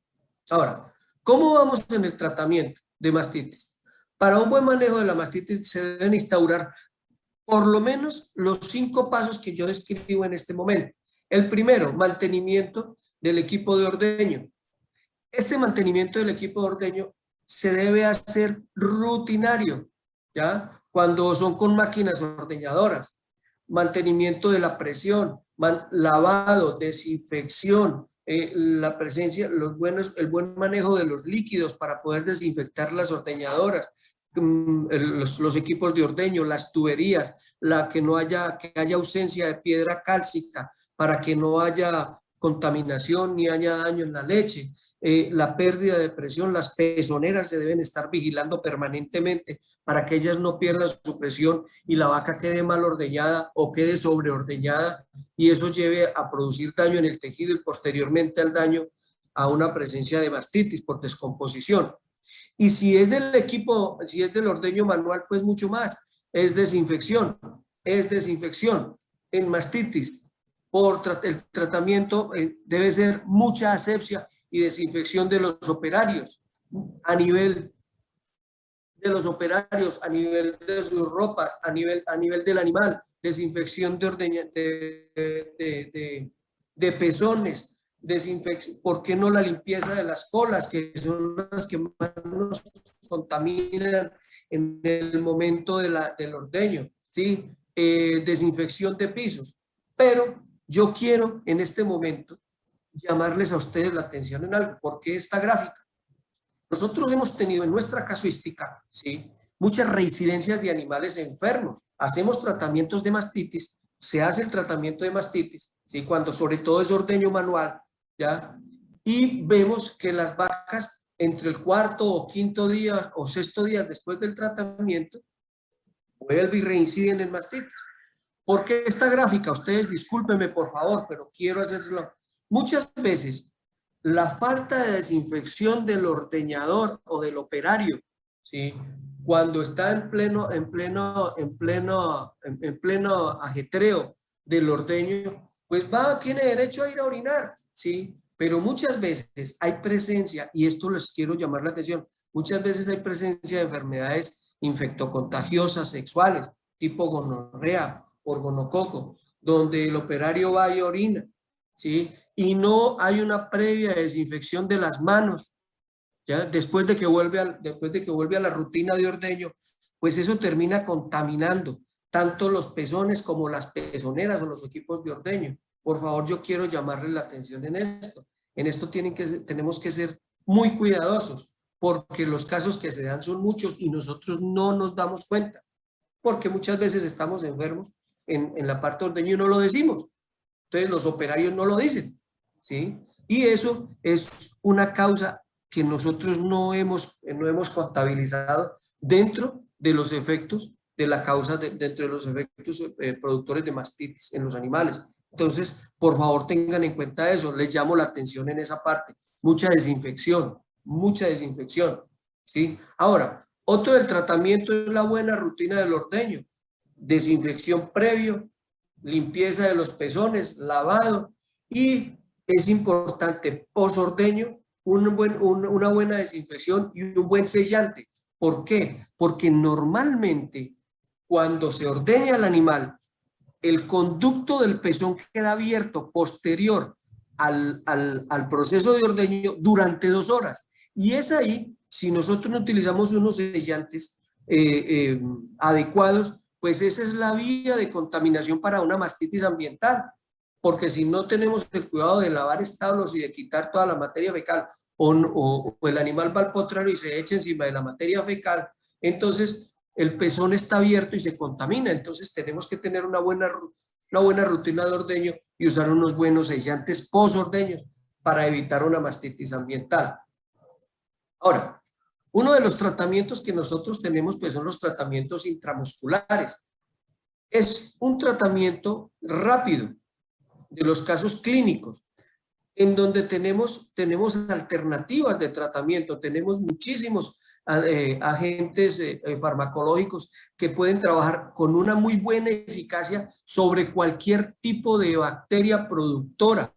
Ahora, ¿cómo vamos en el tratamiento de mastitis? Para un buen manejo de la mastitis se deben instaurar por lo menos los 5 pasos que yo describo en este momento. El primero, mantenimiento del equipo de ordeño. Este mantenimiento del equipo de ordeño se debe hacer rutinario, ¿ya? Cuando son con máquinas ordeñadoras. Mantenimiento de la presión, lavado, desinfección, la presencia, el buen manejo de los líquidos para poder desinfectar las ordeñadoras, los equipos de ordeño, las tuberías, que haya ausencia de piedra cálcica para que no haya contaminación ni haya daño en la leche, la pérdida de presión, las pezoneras se deben estar vigilando permanentemente para que ellas no pierdan su presión y la vaca quede mal ordeñada o quede sobreordeñada y eso lleve a producir daño en el tejido y posteriormente al daño a una presencia de mastitis por descomposición. Y si es del equipo, si es del ordeño manual, pues mucho más, es desinfección. En mastitis, el tratamiento debe ser mucha asepsia y desinfección de los operarios, a nivel de los operarios, a nivel de sus ropas, a nivel del animal, desinfección de pezones, desinfección, ¿por qué no la limpieza de las colas, que son las que más nos contaminan en el momento del ordeño, ¿sí? Desinfección de pisos. Pero yo quiero en este momento llamarles a ustedes la atención en algo. ¿Por qué esta gráfica? Nosotros hemos tenido en nuestra casuística, ¿sí?, muchas reincidencias de animales enfermos. Hacemos tratamientos de mastitis, se hace el tratamiento de mastitis, ¿sí?, cuando sobre todo es ordeño manual, ¿ya? Y vemos que las vacas entre el cuarto o quinto día o sexto día después del tratamiento vuelven y reinciden en mastitis. ¿Por qué esta gráfica? Ustedes discúlpenme por favor, pero quiero hacérselo. Muchas veces la falta de desinfección del ordeñador o del operario, ¿sí?, cuando está en pleno ajetreo del ordeño, pues tiene derecho a ir a orinar, ¿sí? Pero muchas veces hay presencia, y esto les quiero llamar la atención, muchas veces hay presencia de enfermedades infectocontagiosas sexuales, tipo gonorrea, orgonococo, donde el operario va y orina, ¿sí? Y no hay una previa desinfección de las manos, ¿ya? Después de que vuelve a la rutina de ordeño, pues eso termina contaminando tanto los pezones como las pezoneras o los equipos de ordeño. Por favor, yo quiero llamarle la atención en esto. En esto tenemos que ser muy cuidadosos, porque los casos que se dan son muchos y nosotros no nos damos cuenta, porque muchas veces estamos enfermos en la parte de ordeño y no lo decimos. Entonces los operarios no lo dicen, ¿sí? Y eso es una causa que nosotros no hemos contabilizado dentro de los efectos de la causa, dentro de los efectos productores de mastitis en los animales. Entonces, por favor, tengan en cuenta eso. Les llamo la atención en esa parte. Mucha desinfección, ¿sí? Ahora, otro del tratamiento es la buena rutina del ordeño. Desinfección previo, limpieza de los pezones, lavado, y es importante posordeño una buena desinfección y un buen sellante. ¿Por qué? Porque normalmente cuando se ordeña el animal, el conducto del pezón queda abierto posterior al proceso de ordeño durante 2 horas. Y es ahí, si nosotros no utilizamos unos sellantes adecuados, pues esa es la vía de contaminación para una mastitis ambiental, porque si no tenemos el cuidado de lavar establos y de quitar toda la materia fecal, o el animal va al potrero y se echa encima de la materia fecal, entonces el pezón está abierto y se contamina. Entonces tenemos que tener una buena rutina de ordeño y usar unos buenos sellantes posordeños para evitar una mastitis ambiental. Ahora, uno de los tratamientos que nosotros tenemos pues son los tratamientos intramusculares. Es un tratamiento rápido de los casos clínicos, en donde tenemos alternativas de tratamiento, tenemos muchísimos agentes farmacológicos que pueden trabajar con una muy buena eficacia sobre cualquier tipo de bacteria productora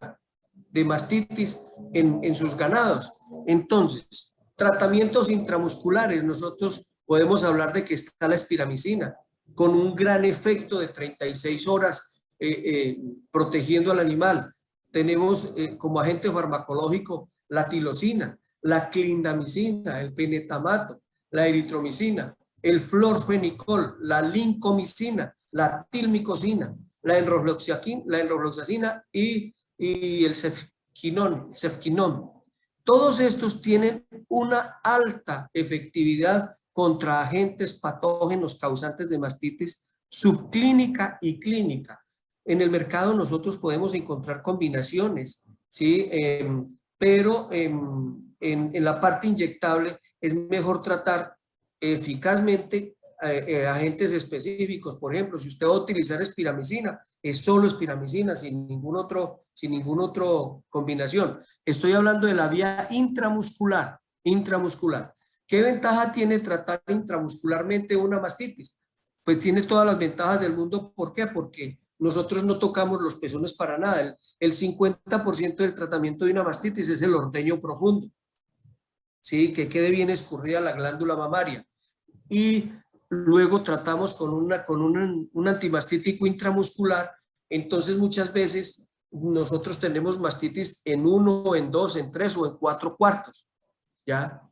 de mastitis en sus ganados. Entonces, tratamientos intramusculares, nosotros podemos hablar de que está la espiramicina, con un gran efecto de 36 horas protegiendo al animal. Tenemos como agente farmacológico la tilosina, la clindamicina, el penetamato, la eritromicina, el florfenicol, la lincomicina, la tilmicosina, la enrofloxacina y el cefquinón. Todos estos tienen una alta efectividad contra agentes patógenos causantes de mastitis subclínica y clínica. En el mercado nosotros podemos encontrar combinaciones, ¿sí? Pero en la parte inyectable es mejor tratar eficazmente agentes específicos. Por ejemplo, si usted va a utilizar espiramicina, es solo espiramicina, sin ningún otro combinación. Estoy hablando de la vía intramuscular. ¿Qué ventaja tiene tratar intramuscularmente una mastitis? Pues tiene todas las ventajas del mundo. ¿Por qué? Porque nosotros no tocamos los pezones para nada. El 50% del tratamiento de una mastitis es el ordeño profundo, ¿sí? Que quede bien escurrida la glándula mamaria. Y luego tratamos con un antimastítico intramuscular. Entonces muchas veces nosotros tenemos mastitis en 1, en 2, en 3 o en 4 cuartos, ¿ya?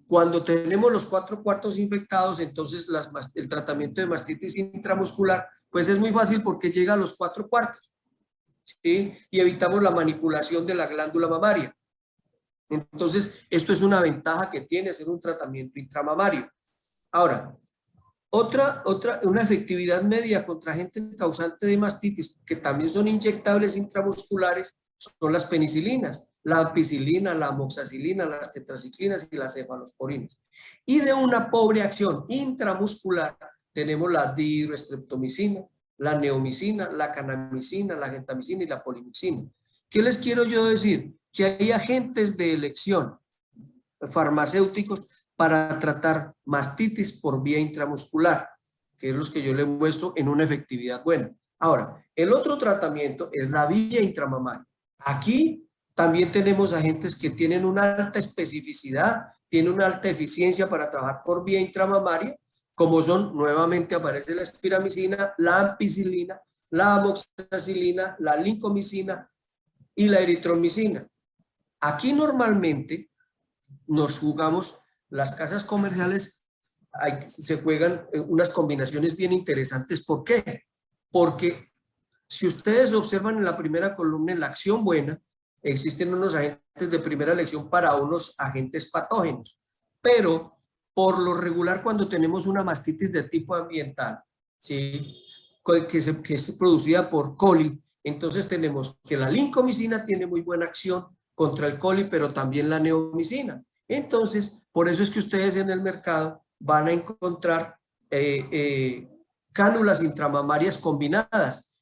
Cuando tenemos los 4 cuartos infectados, entonces el tratamiento de mastitis intramuscular, pues es muy fácil porque llega a los 4 cuartos, ¿sí? Y evitamos la manipulación de la glándula mamaria. Entonces, esto es una ventaja que tiene hacer un tratamiento intramamario. Ahora, una efectividad media contra agentes causantes de mastitis, que también son inyectables intramusculares, son las penicilinas, la ampicilina, la amoxicilina, las tetraciclinas y las cefalosporinas. Y de una pobre acción intramuscular tenemos la dihidroestreptomicina, la neomicina, la canamicina, la gentamicina y la polimixina. ¿Qué les quiero yo decir? Que hay agentes de elección farmacéuticos para tratar mastitis por vía intramuscular, que es los que yo les muestro en una efectividad buena. Ahora, el otro tratamiento es la vía intramamaria. Aquí también tenemos agentes que tienen una alta especificidad, tienen una alta eficiencia para trabajar por vía intramamaria, como son, nuevamente aparece la espiramicina, la ampicilina, la amoxicilina, la lincomicina y la eritromicina. Aquí normalmente nos jugamos, las casas comerciales se juegan unas combinaciones bien interesantes. ¿Por qué? Porque si ustedes observan en la primera columna, en la acción buena, existen unos agentes de primera elección para unos agentes patógenos, pero por lo regular cuando tenemos una mastitis de tipo ambiental, ¿sí? que es producida por coli, entonces tenemos que la lincomicina tiene muy buena acción contra el coli, pero también la neomicina. Entonces, por eso es que ustedes en el mercado van a encontrar cánulas intramamarias combinadas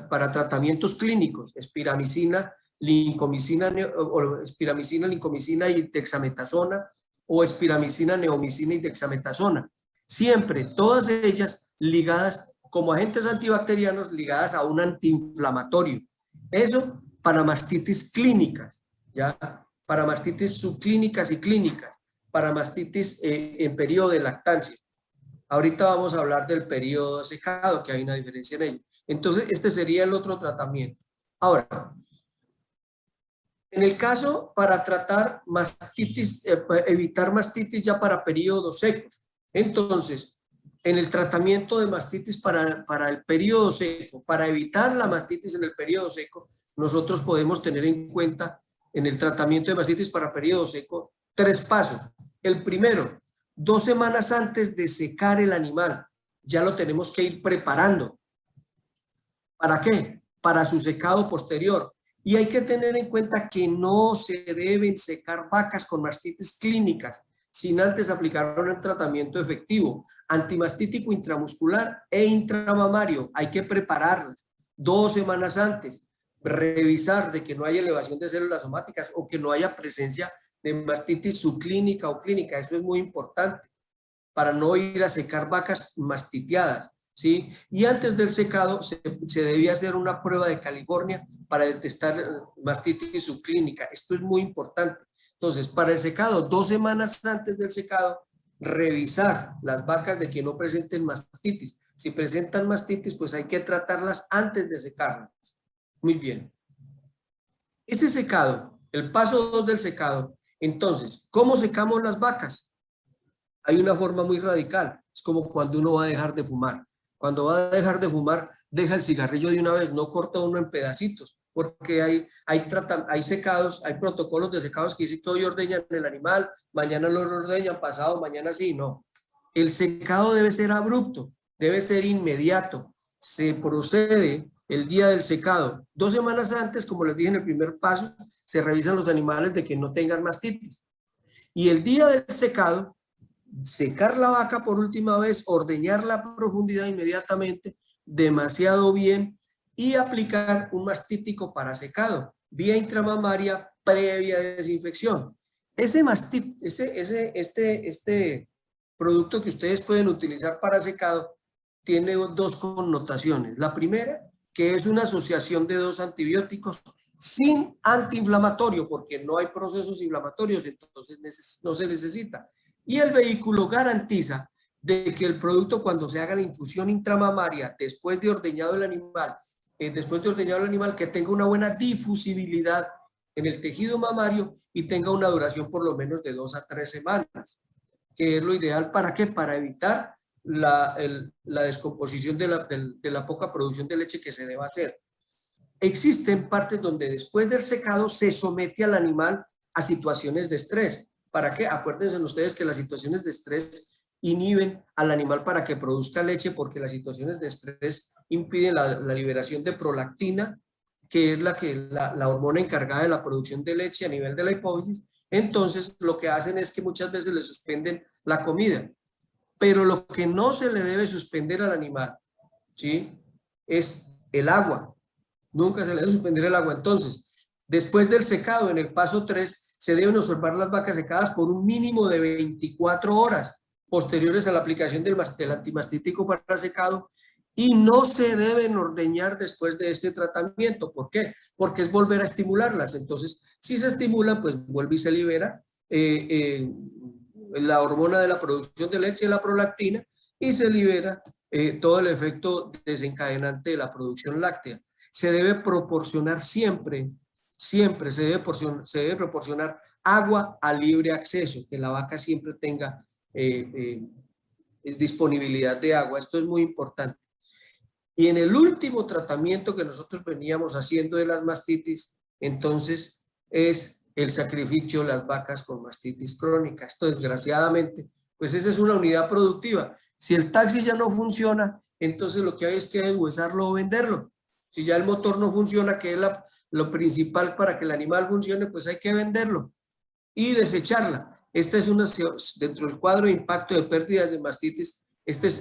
para tratamientos clínicos, espiramicina, lincomicina, lincomicina y dexametasona, o espiramicina, neomicina y dexametasona. Siempre, todas ellas ligadas como agentes antibacterianos, ligadas a un antiinflamatorio. Eso para mastitis clínicas, ¿ya? Para mastitis subclínicas y clínicas, para mastitis en periodo de lactancia. Ahorita vamos a hablar del periodo secado, que hay una diferencia en ello. Entonces, este sería el otro tratamiento. Ahora, en el caso para tratar mastitis, evitar mastitis ya para periodos secos. Entonces, en el tratamiento de mastitis para el periodo seco, para evitar la mastitis en el periodo seco, nosotros podemos tener en cuenta en el tratamiento de mastitis para periodo seco 3 pasos. El primero, 2 semanas antes de secar el animal, ya lo tenemos que ir preparando. ¿Para qué? Para su secado posterior. Y hay que tener en cuenta que no se deben secar vacas con mastitis clínicas sin antes aplicar un tratamiento efectivo, antimastítico intramuscular e intramamario. Hay que prepararlas 2 semanas antes, revisar de que no haya elevación de células somáticas o que no haya presencia de mastitis subclínica o clínica. Eso es muy importante para no ir a secar vacas mastiteadas, ¿sí? Y antes del secado se debía hacer una prueba de California para detectar mastitis subclínica. Esto es muy importante. Entonces, para el secado, 2 semanas antes del secado, revisar las vacas de que no presenten mastitis. Si presentan mastitis, pues hay que tratarlas antes de secarlas. Muy bien. Ese secado, el paso 2 del secado, entonces, ¿cómo secamos las vacas? Hay una forma muy radical. Es como cuando uno va a dejar de fumar. Cuando va a dejar de fumar, deja el cigarrillo de una vez, no corta uno en pedacitos, porque hay secados, hay protocolos de secados que dicen que hoy ordeñan el animal, mañana lo ordeñan, pasado mañana sí, no. El secado debe ser abrupto, debe ser inmediato. Se procede el día del secado. 2 semanas antes, como les dije en el primer paso, se revisan los animales de que no tengan mastitis. Y el día del secado, secar la vaca por última vez, ordeñarla a profundidad inmediatamente, demasiado bien, y aplicar un mastítico para secado, vía intramamaria previa desinfección. Este producto que ustedes pueden utilizar para secado tiene 2 connotaciones. La primera, que es una asociación de 2 antibióticos sin antiinflamatorio, porque no hay procesos inflamatorios, entonces no se necesita. Y el vehículo garantiza de que el producto, cuando se haga la infusión intramamaria después de ordeñado el animal después de ordeñar al animal, que tenga una buena difusibilidad en el tejido mamario y tenga una duración por lo menos de 2 a 3 semanas, que es lo ideal. ¿Para qué? Para evitar la descomposición de la poca producción de leche que se deba hacer. Existen partes donde después del secado se somete al animal a situaciones de estrés. ¿Para qué? Acuérdense ustedes que las situaciones de estrés inhiben al animal para que produzca leche, porque las situaciones de estrés impiden la liberación de prolactina, que es la hormona encargada de la producción de leche a nivel de la hipófisis. Entonces, lo que hacen es que muchas veces le suspenden la comida. Pero lo que no se le debe suspender al animal, ¿sí?, es el agua. Nunca se le debe suspender el agua. Entonces, después del secado, en el paso 3, se deben observar las vacas secadas por un mínimo de 24 horas posteriores a la aplicación del antimastítico para secado, y no se deben ordeñar después de este tratamiento. ¿Por qué? Porque es volver a estimularlas. Entonces, si se estimulan, pues vuelve y se libera la hormona de la producción de leche, la prolactina, y se libera todo el efecto desencadenante de la producción láctea. Se debe proporcionar siempre se debe proporcionar agua a libre acceso, que la vaca siempre tenga disponibilidad de agua. Esto es muy importante. Y en el último tratamiento que nosotros veníamos haciendo de las mastitis, entonces es el sacrificio de las vacas con mastitis crónica. Esto, desgraciadamente, pues esa es una unidad productiva. Si el taxi ya no funciona, entonces lo que hay es que deshuesarlo o venderlo. Si ya el motor no funciona, que es lo principal para que el animal funcione, pues hay que venderlo y desecharla. Esta es una, dentro del cuadro de impacto de pérdidas de mastitis,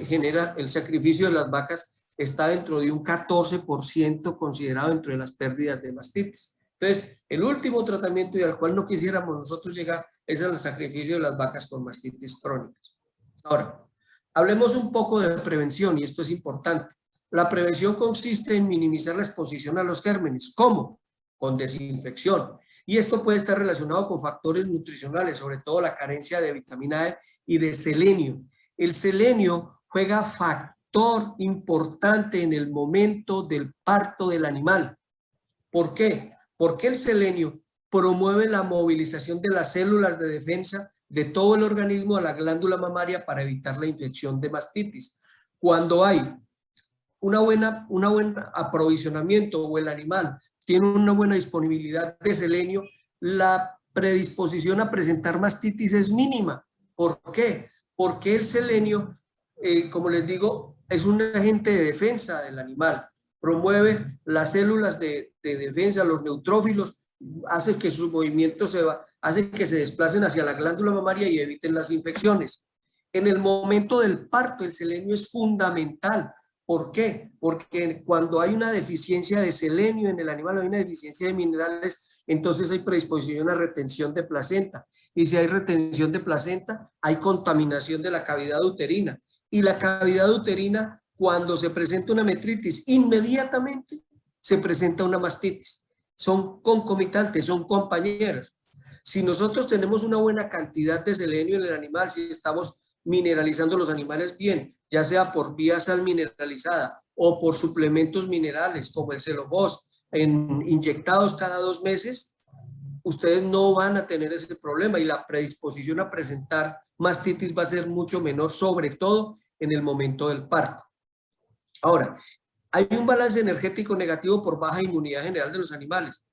genera el sacrificio de las vacas, está dentro de un 14% considerado dentro de las pérdidas de mastitis. Entonces, el último tratamiento y al cual no quisiéramos nosotros llegar es el sacrificio de las vacas con mastitis crónicas. Ahora, hablemos un poco de prevención, y esto es importante. La prevención consiste en minimizar la exposición a los gérmenes. ¿Cómo? Con desinfección. Y esto puede estar relacionado con factores nutricionales, sobre todo la carencia de vitamina E y de selenio. El selenio juega factor importante en el momento del parto del animal. ¿Por qué? Porque el selenio promueve la movilización de las células de defensa de todo el organismo a la glándula mamaria para evitar la infección de mastitis. Cuando hay una buena aprovisionamiento o el animal tiene una buena disponibilidad de selenio, la predisposición a presentar mastitis es mínima. ¿Por qué? Porque el selenio, como les digo, es un agente de defensa del animal, promueve las células de defensa, los neutrófilos, hace que sus movimientos hace que se desplacen hacia la glándula mamaria y eviten las infecciones. En el momento del parto, el selenio es fundamental. ¿Por qué? Porque cuando hay una deficiencia de selenio en el animal, hay una deficiencia de minerales, entonces hay predisposición a retención de placenta. Y si hay retención de placenta, hay contaminación de la cavidad uterina. Y la cavidad uterina, cuando se presenta una metritis, inmediatamente se presenta una mastitis. Son concomitantes, son compañeros. Si nosotros tenemos una buena cantidad de selenio en el animal, si estamos mineralizando los animales bien, ya sea por vía sal mineralizada o por suplementos minerales como el Celofos, inyectados cada 2 meses, ustedes no van a tener ese problema y la predisposición a presentar mastitis va a ser mucho menor, sobre todo en el momento del parto. Ahora, hay un balance energético negativo por baja inmunidad general de los animales.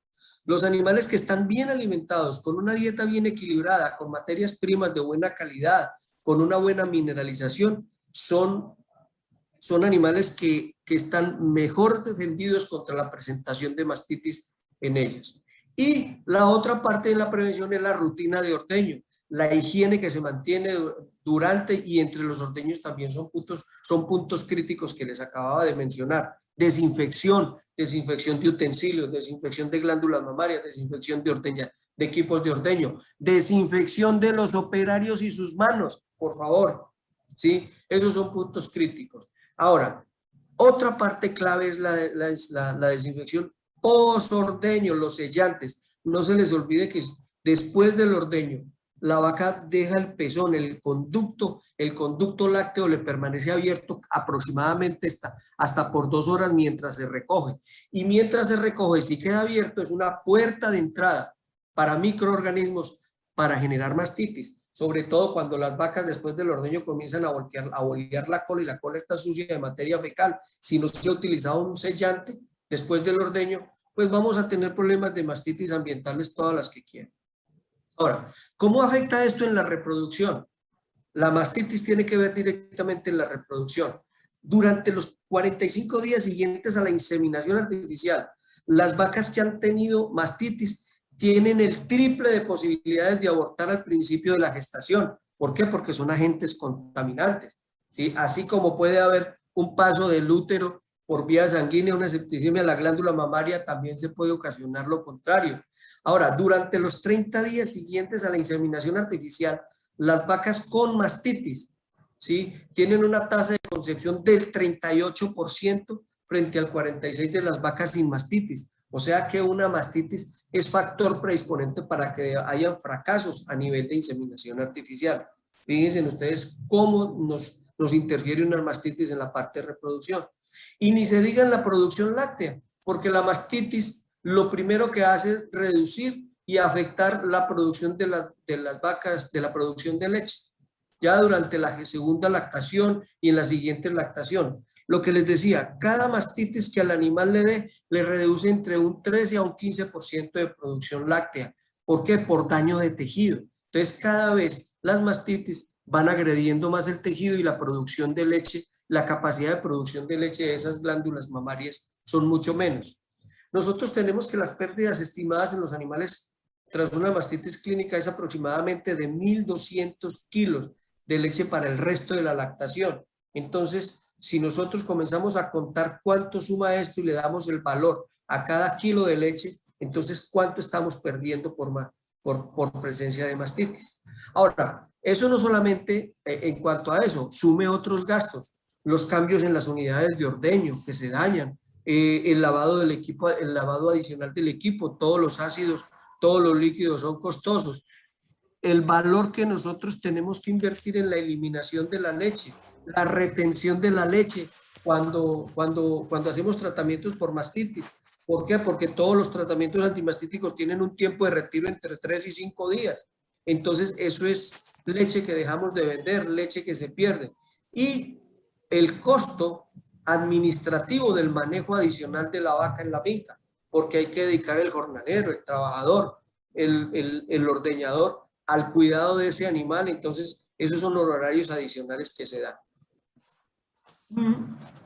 Los animales que están bien alimentados, con una dieta bien equilibrada, con materias primas de buena calidad, con una buena mineralización, son animales que están mejor defendidos contra la presentación de mastitis en ellos. Y la otra parte de la prevención es la rutina de ordeño, la higiene que se mantiene durante y entre los ordeños también son puntos críticos que les acababa de mencionar. Desinfección de utensilios, desinfección de glándulas mamarias, desinfección de equipos de ordeño, desinfección de los operarios y sus manos, por favor, ¿sí? Esos son puntos críticos. Ahora, otra parte clave es la desinfección post-ordeño, los sellantes. No se les olvide que después del ordeño, la vaca deja el pezón, el conducto lácteo le permanece abierto aproximadamente hasta por 2 horas mientras se recoge. Y mientras se recoge, si queda abierto, es una puerta de entrada para microorganismos para generar mastitis. Sobre todo cuando las vacas después del ordeño comienzan a bolear la cola y la cola está sucia de materia fecal. Si no se ha utilizado un sellante después del ordeño, pues vamos a tener problemas de mastitis ambientales todas las que quieran. Ahora, ¿cómo afecta esto en la reproducción? La mastitis tiene que ver directamente en la reproducción. Durante los 45 días siguientes a la inseminación artificial, las vacas que han tenido mastitis tienen el triple de posibilidades de abortar al principio de la gestación. ¿Por qué? Porque son agentes contaminantes, ¿sí? Así como puede haber un paso del útero por vía sanguínea, una septicemia de la glándula mamaria, también se puede ocasionar lo contrario. Ahora, durante los 30 días siguientes a la inseminación artificial, las vacas con mastitis, ¿sí?, tienen una tasa de concepción del 38% frente al 46% de las vacas sin mastitis. O sea que una mastitis es factor predisponente para que haya fracasos a nivel de inseminación artificial. Fíjense ustedes cómo nos interfiere una mastitis en la parte de reproducción. Y ni se diga en la producción láctea, porque la mastitis lo primero que hace es reducir y afectar la producción de las vacas, de la producción de leche, ya durante la segunda lactación y en la siguiente lactación. Lo que les decía, cada mastitis que al animal le dé, le reduce entre un 13 a un 15% de producción láctea. ¿Por qué? Por daño de tejido. Entonces, cada vez las mastitis van agrediendo más el tejido y la producción de leche, la capacidad de producción de leche de esas glándulas mamarias son mucho menos. Nosotros tenemos que las pérdidas estimadas en los animales tras una mastitis clínica es aproximadamente de 1.200 kilos de leche para el resto de la lactación. Entonces, si nosotros comenzamos a contar cuánto suma esto y le damos el valor a cada kilo de leche, entonces cuánto estamos perdiendo por presencia de mastitis. Ahora, eso no solamente en cuanto a eso, sume otros gastos, los cambios en las unidades de ordeño que se dañan, el lavado del equipo, el lavado adicional del equipo, todos los ácidos, todos los líquidos son costosos. El valor que nosotros tenemos que invertir en la eliminación de la leche, la retención de la leche cuando hacemos tratamientos por mastitis. ¿Por qué? Porque todos los tratamientos antimastíticos tienen un tiempo de retiro entre 3 y 5 días. Entonces, eso es leche que dejamos de vender, leche que se pierde. Y el costo administrativo del manejo adicional de la vaca en la finca, porque hay que dedicar el jornalero, el trabajador, el ordeñador al cuidado de ese animal. Entonces, esos son los horarios adicionales que se dan.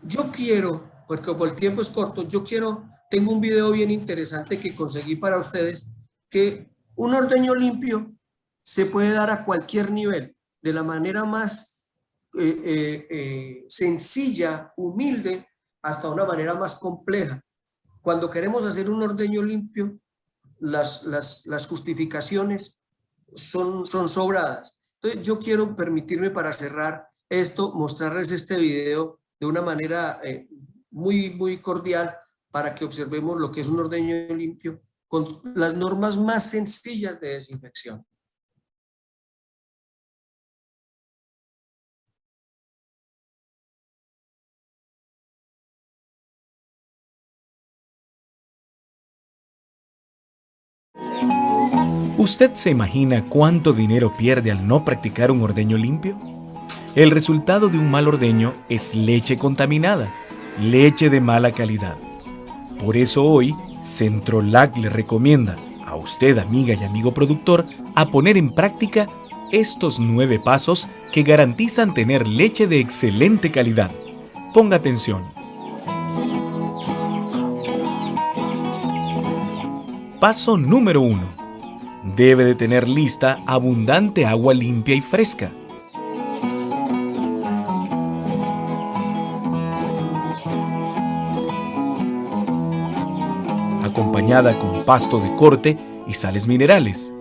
Yo quiero, porque como el tiempo es corto, tengo un video bien interesante que conseguí para ustedes, que un ordeño limpio se puede dar a cualquier nivel, de la manera más sencilla, humilde, hasta una manera más compleja. Cuando queremos hacer un ordeño limpio, las justificaciones son sobradas. Entonces, yo quiero permitirme para cerrar esto, mostrarles este video de una manera muy cordial para que observemos lo que es un ordeño limpio con las normas más sencillas de desinfección. ¿Usted se imagina cuánto dinero pierde al no practicar un ordeño limpio? El resultado de un mal ordeño es leche contaminada, leche de mala calidad. Por eso hoy, Centrolac le recomienda a usted, amiga y amigo productor, a poner en práctica estos 9 pasos que garantizan tener leche de excelente calidad. Ponga atención. Paso número 1. Debe de tener lista abundante agua limpia y fresca. Acompañada con pasto de corte y sales minerales.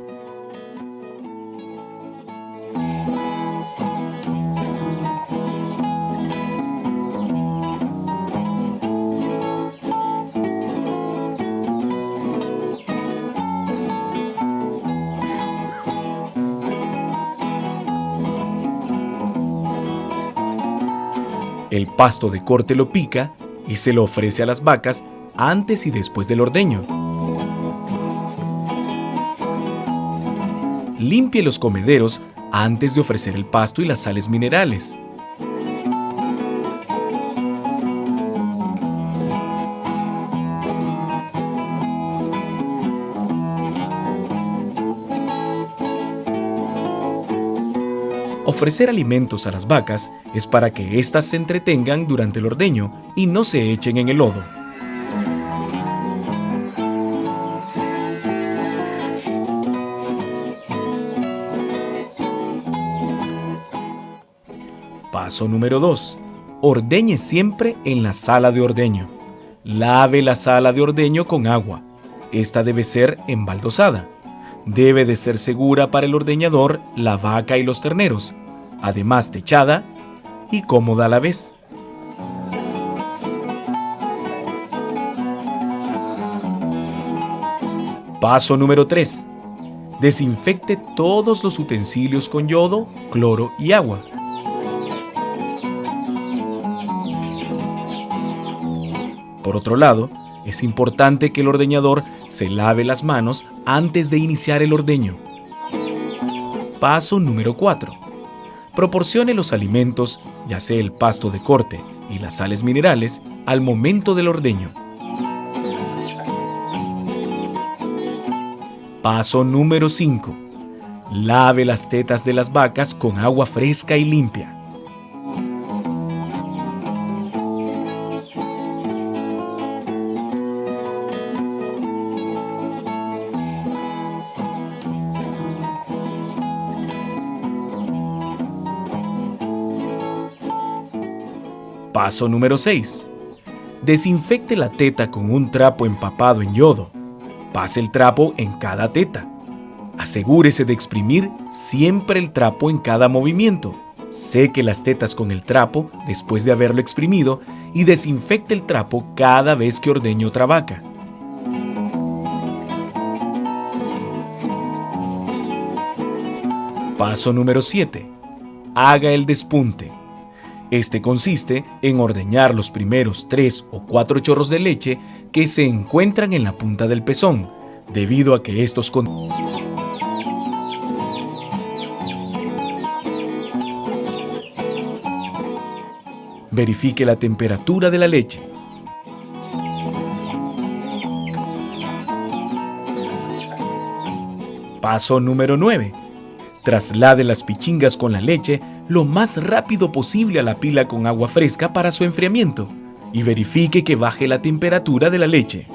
El pasto de corte lo pica y se lo ofrece a las vacas antes y después del ordeño. Limpie los comederos antes de ofrecer el pasto y las sales minerales. Ofrecer alimentos a las vacas es para que éstas se entretengan durante el ordeño y no se echen en el lodo. Paso número 2. Ordeñe siempre en la sala de ordeño. Lave la sala de ordeño con agua. Esta debe ser embaldosada. Debe de ser segura para el ordeñador, la vaca y los terneros, además techada y cómoda a la vez. Paso número 3. Desinfecte todos los utensilios con yodo, cloro y agua. Por otro lado, es importante que el ordeñador se lave las manos antes de iniciar el ordeño. Paso número 4. Proporcione los alimentos, ya sea el pasto de corte y las sales minerales, al momento del ordeño. Paso número 5. Lave las tetas de las vacas con agua fresca y limpia. Paso número 6. Desinfecte la teta con un trapo empapado en yodo. Pase el trapo en cada teta. Asegúrese de exprimir siempre el trapo en cada movimiento. Seque las tetas con el trapo después de haberlo exprimido y desinfecte el trapo cada vez que ordeñe otra vaca. Paso número 7. Haga el despunte. Este consiste en ordeñar los primeros 3 o 4 chorros de leche que se encuentran en la punta del pezón, debido a que estos Verifique la temperatura de la leche. Paso número 9. Traslade las pichingas con la leche lo más rápido posible a la pila con agua fresca para su enfriamiento y verifique que baje la temperatura de la leche.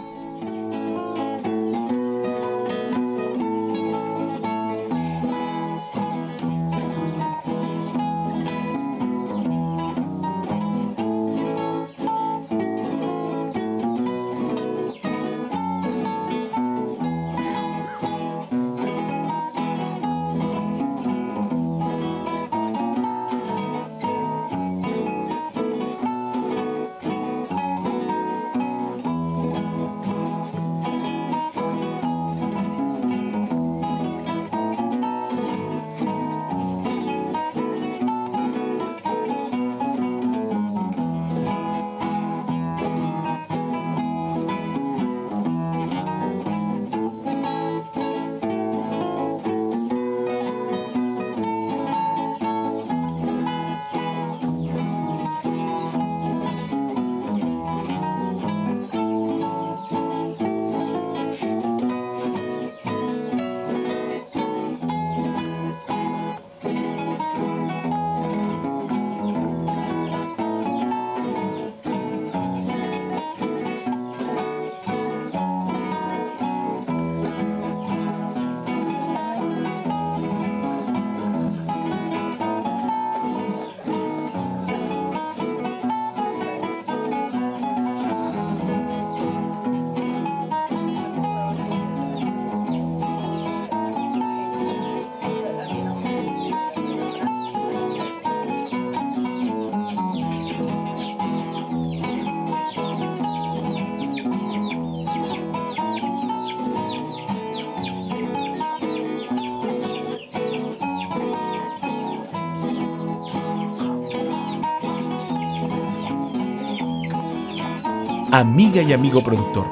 Amiga y amigo productor,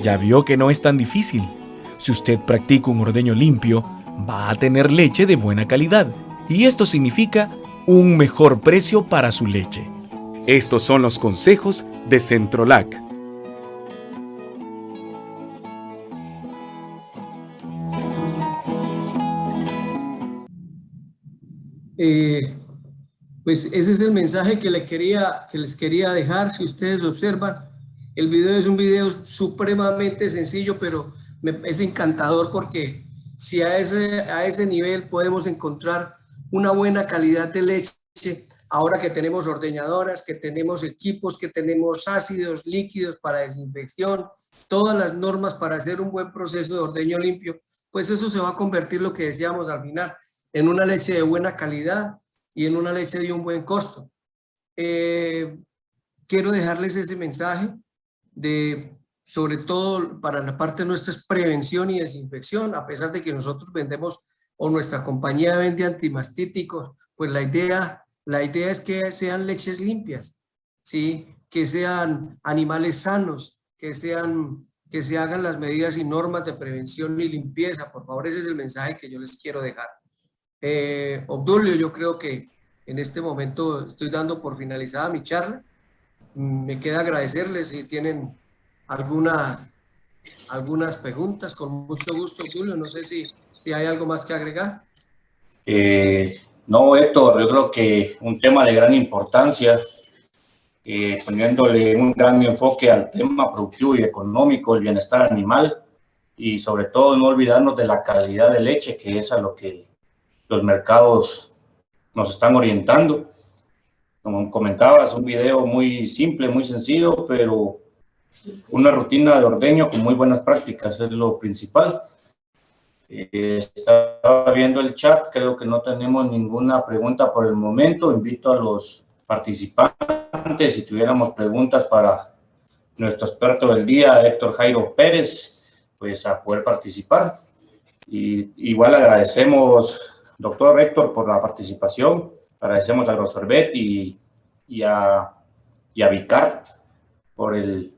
ya vio que no es tan difícil. Si usted practica un ordeño limpio, va a tener leche de buena calidad. Y esto significa un mejor precio para su leche. Estos son los consejos de Centrolac. Pues ese es el mensaje que les quería dejar. Si ustedes observan, el video es un video supremamente sencillo, pero es encantador porque si a ese nivel podemos encontrar una buena calidad de leche, ahora que tenemos ordeñadoras, que tenemos equipos, que tenemos ácidos, líquidos para desinfección, todas las normas para hacer un buen proceso de ordeño limpio, pues eso se va a convertir, lo que decíamos al final, en una leche de buena calidad y en una leche de un buen costo. Quiero dejarles ese mensaje sobre todo para la parte nuestra, es prevención y desinfección. A pesar de que nosotros vendemos, o nuestra compañía vende antimastíticos, pues la idea es que sean leches limpias, ¿sí? Que sean animales sanos, que se hagan las medidas y normas de prevención y limpieza. Por favor, ese es el mensaje que yo les quiero dejar. Obdulio, yo creo que en este momento estoy dando por finalizada mi charla. Me queda agradecerles si tienen algunas preguntas, con mucho gusto, Obdulio. No sé si hay algo más que agregar. No, Héctor, yo creo que un tema de gran importancia, poniéndole un gran enfoque al tema productivo y económico, el bienestar animal, y sobre todo no olvidarnos de la calidad de leche, que es a lo que los mercados nos están orientando. Como comentabas, un video muy simple, muy sencillo, pero una rutina de ordeño con muy buenas prácticas es lo principal. Estaba viendo el chat, creo que no tenemos ninguna pregunta por el momento. Invito a los participantes, si tuviéramos preguntas para nuestro experto del día, Héctor Jairo Pérez, pues a poder participar. Y igual agradecemos, doctor Héctor, por la participación. Agradecemos a Grosorbet y a Vicar por el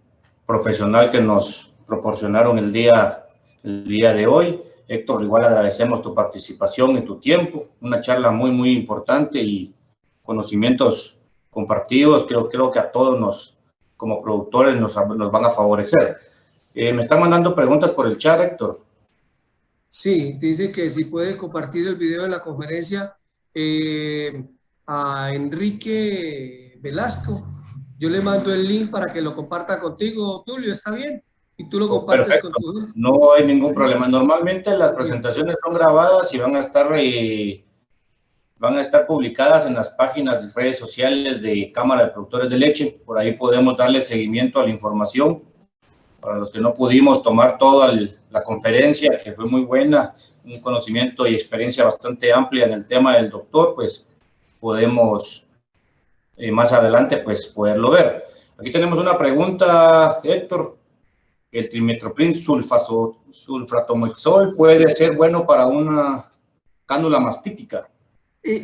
profesional que nos proporcionaron el día de hoy. Héctor, igual agradecemos tu participación y tu tiempo. Una charla muy, muy importante y conocimientos compartidos. Creo que a todos como productores nos van a favorecer. Me están mandando preguntas por el chat, Héctor. Sí, dice que si puede compartir el video de la conferencia a Enrique Velasco. Yo le mando el link para que lo comparta contigo, Tulio, ¿está bien? Y tú lo compartes. Perfecto. Con tu... No hay ningún problema. Normalmente las presentaciones son grabadas y van a estar publicadas en las páginas de redes sociales de Cámara de Productores de Leche. Por ahí podemos darle seguimiento a la información. Para los que no pudimos tomar toda la conferencia, que fue muy buena, un conocimiento y experiencia bastante amplia en el tema del doctor, pues podemos más adelante pues poderlo ver. Aquí tenemos una pregunta, Héctor. ¿El trimetoprim sulfatomixol puede ser bueno para una cánula mastítica?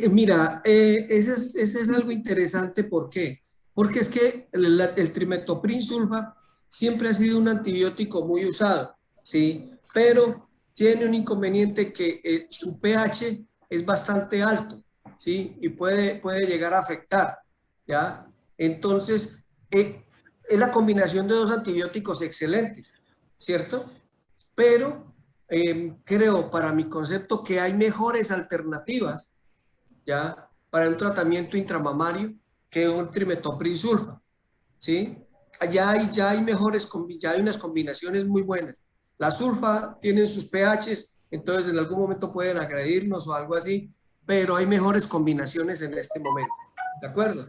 Mira, ese es algo interesante. ¿Por qué? Porque es que el trimetoprim sulfa siempre ha sido un antibiótico muy usado, ¿sí? Pero tiene un inconveniente, que su pH es bastante alto, ¿sí? Y puede llegar a afectar, ¿ya? Entonces, es la combinación de dos antibióticos excelentes, ¿cierto? Pero creo, para mi concepto, que hay mejores alternativas, ¿ya? Para un tratamiento intramamario que un trimetoprim sulfa, ¿sí? Ya hay unas combinaciones muy buenas. La sulfa tienen sus pHs, entonces en algún momento pueden agredirnos o algo así, pero hay mejores combinaciones en este momento. ¿De acuerdo?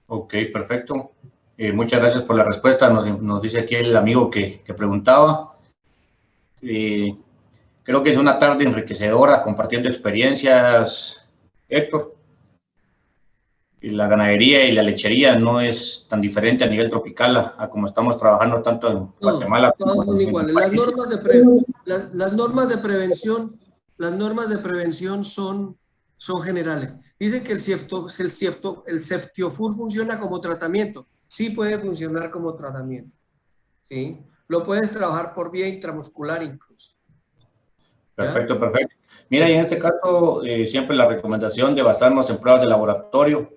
Ok, perfecto. Muchas gracias por la respuesta. Nos dice aquí el amigo que preguntaba. Creo que es una tarde enriquecedora compartiendo experiencias, Héctor. La ganadería y la lechería no es tan diferente a nivel tropical a como estamos trabajando tanto en Guatemala. Todas son iguales. Las normas de prevención son generales. Dicen que el Ceftiofur funciona como tratamiento, sí puede funcionar como tratamiento, ¿sí? Lo puedes trabajar por vía intramuscular incluso. ¿Ya? Perfecto, perfecto. Mira, Sí. y en este caso, siempre la recomendación de basarnos en pruebas de laboratorio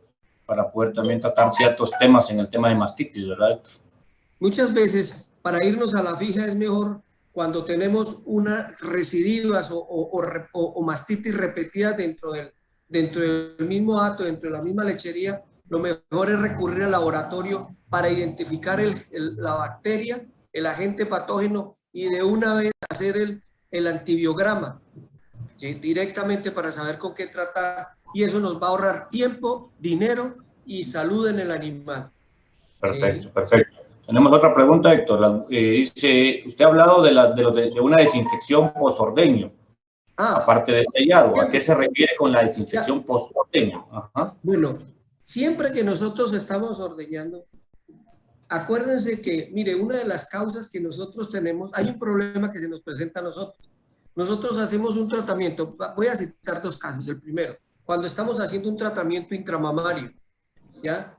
para poder también tratar ciertos temas en el tema de mastitis, ¿verdad? Muchas veces, para irnos a la fija, es mejor cuando tenemos una recidivas o mastitis repetidas dentro del mismo acto, dentro de la misma lechería, lo mejor es recurrir al laboratorio para identificar la bacteria, el agente patógeno y de una vez hacer el antibiograma, ¿sí? Directamente para saber con qué tratar, y eso nos va a ahorrar tiempo, dinero y salud en el animal. Perfecto, ¿Sí? perfecto. Tenemos otra pregunta, Héctor. Dice, usted ha hablado de una desinfección post-ordeño, Ah, aparte del sellado. ¿A qué siempre, se refiere con la ya, desinfección post-ordeño? Ajá. bueno, siempre que nosotros estamos ordeñando, acuérdense que, mire, una de las causas que nosotros tenemos, hay un problema que se nos presenta a nosotros. Nosotros hacemos un tratamiento, voy a citar dos casos. El primero, cuando estamos haciendo un tratamiento intramamario, ¿ya?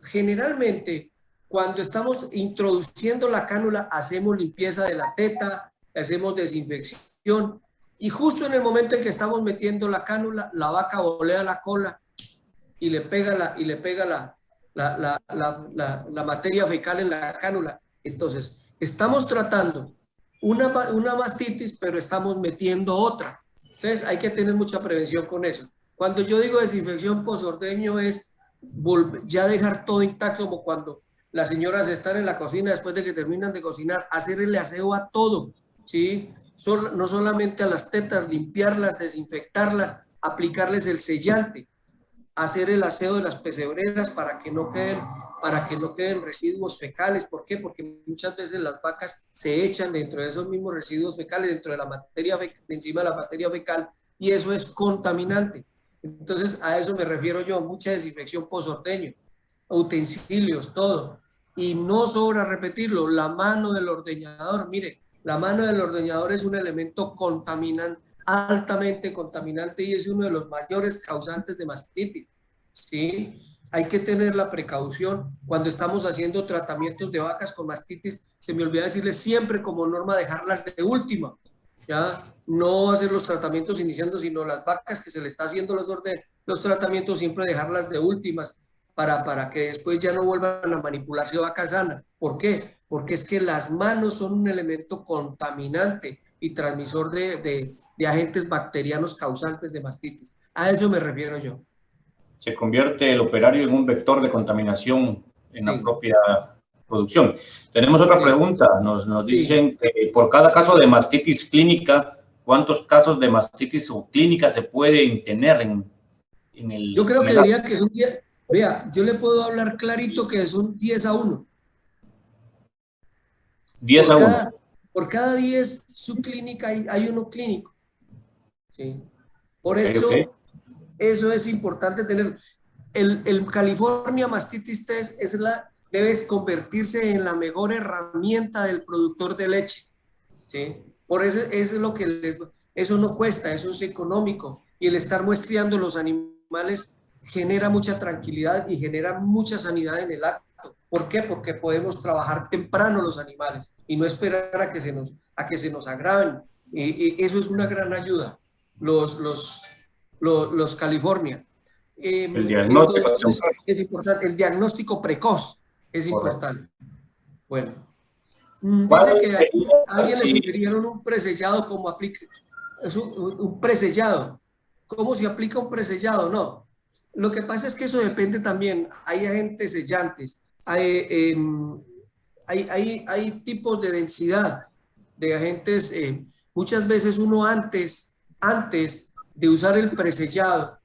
Generalmente, cuando estamos introduciendo la cánula, hacemos limpieza de la teta, hacemos desinfección, y justo en el momento en que estamos metiendo la cánula, la vaca volea la cola y le pega la materia fecal en la cánula. Entonces, estamos tratando una mastitis, pero estamos metiendo otra. Entonces, hay que tener mucha prevención con eso. Cuando yo digo desinfección posordeño es ya dejar todo intacto, como cuando las señoras están en la cocina después de que terminan de cocinar, hacerle aseo a todo, ¿sí? No solamente a las tetas, limpiarlas, desinfectarlas, aplicarles el sellante, hacer el aseo de las pesebreras para que no queden residuos fecales. ¿Por qué? Porque muchas veces las vacas se echan dentro de esos mismos residuos fecales, dentro de la materia encima de la materia fecal, y eso es contaminante. Entonces, a eso me refiero yo, mucha desinfección post-ordeño, utensilios, todo. Y no sobra repetirlo, la mano del ordeñador, mire, la mano del ordeñador es un elemento contaminante, altamente contaminante, y es uno de los mayores causantes de mastitis, ¿sí? Hay que tener la precaución cuando estamos haciendo tratamientos de vacas con mastitis. Se me olvida decirles siempre como norma dejarlas de última, ¿ya? No hacer los tratamientos iniciando, sino las vacas que se le está haciendo los tratamientos, siempre dejarlas de últimas para que después ya no vuelvan a manipularse vaca sana. ¿Por qué? Porque es que las manos son un elemento contaminante y transmisor de agentes bacterianos causantes de mastitis. A eso me refiero yo. Se convierte el operario en un vector de contaminación en la Sí, propia producción. Tenemos otra sí, pregunta. Nos sí. dicen que por cada caso de mastitis clínica, ¿cuántos casos de mastitis subclínica se pueden tener Yo creo en que el acto? diría que son 10. Vea, yo le puedo hablar clarito que son 10-1. 10 Por a 1. cada, por cada 10 subclínica hay uno clínico. ¿Sí? Por Ok, ok. eso es importante tener. El California Mastitis Test debe convertirse en la mejor herramienta del productor de leche, ¿sí? Por eso es lo que eso no cuesta, eso es económico, y el estar muestreando los animales genera mucha tranquilidad y genera mucha sanidad en el acto. ¿Por qué? Porque podemos trabajar temprano los animales y no esperar a que se nos agraven. Y eso es una gran ayuda, los California. El diagnóstico Entonces, temprano. es importante, el diagnóstico precoz es Correcto. importante. Bueno, ¿Cuál dice que a sería, alguien le sí, sugirieron un presellado, como aplica, es un presellado. ¿Cómo se aplica un presellado? No. Lo que pasa es que eso depende también. Hay agentes sellantes, hay tipos de densidad de agentes. Muchas veces uno antes de usar el presellado,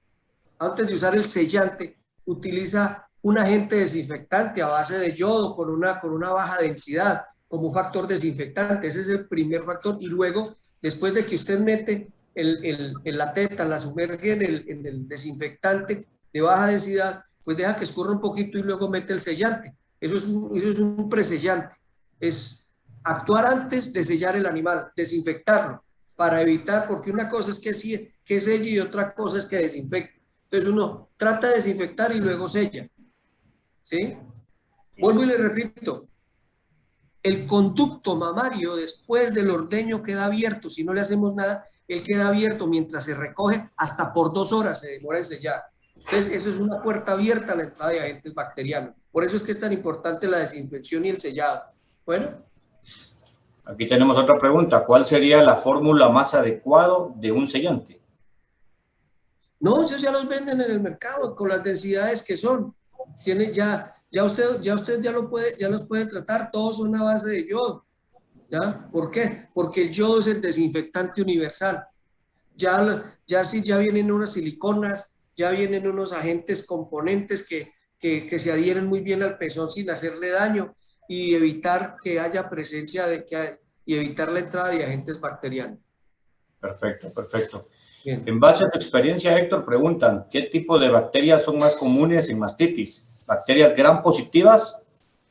antes de usar el sellante, utiliza un agente desinfectante a base de yodo con una baja densidad como un factor desinfectante. Ese es el primer factor. Y luego, después de que usted mete la teta, la sumerge en el desinfectante de baja densidad, pues deja que escurra un poquito y luego mete el sellante. Eso es un presellante. Es actuar antes de sellar el animal, desinfectarlo, para evitar, porque una cosa es que selle y otra cosa es que desinfecte. Entonces uno trata de desinfectar y luego sella, ¿sí? Vuelvo y le repito, el conducto mamario después del ordeño queda abierto, si no le hacemos nada, él queda abierto mientras se recoge, hasta por 2 horas se demora en sellar. Entonces, eso es una puerta abierta a la entrada de agentes bacterianos. Por eso es que es tan importante la desinfección y el sellado. Bueno. Aquí tenemos otra pregunta. ¿Cuál sería la fórmula más adecuada de un sellante? No, ellos ya los venden en el mercado con las densidades que son. Tiene ya usted ya los puede tratar, todos son a base de yodo. ¿Ya? ¿Por qué? Porque el yodo es el desinfectante universal. Ya vienen unas siliconas, ya vienen unos agentes componentes que se adhieren muy bien al pezón sin hacerle daño y evitar que haya presencia y evitar la entrada de agentes bacterianos. Perfecto, perfecto. Bien. En base a tu experiencia, Héctor, preguntan, ¿qué tipo de bacterias son más comunes en mastitis? ¿Bacterias gram positivas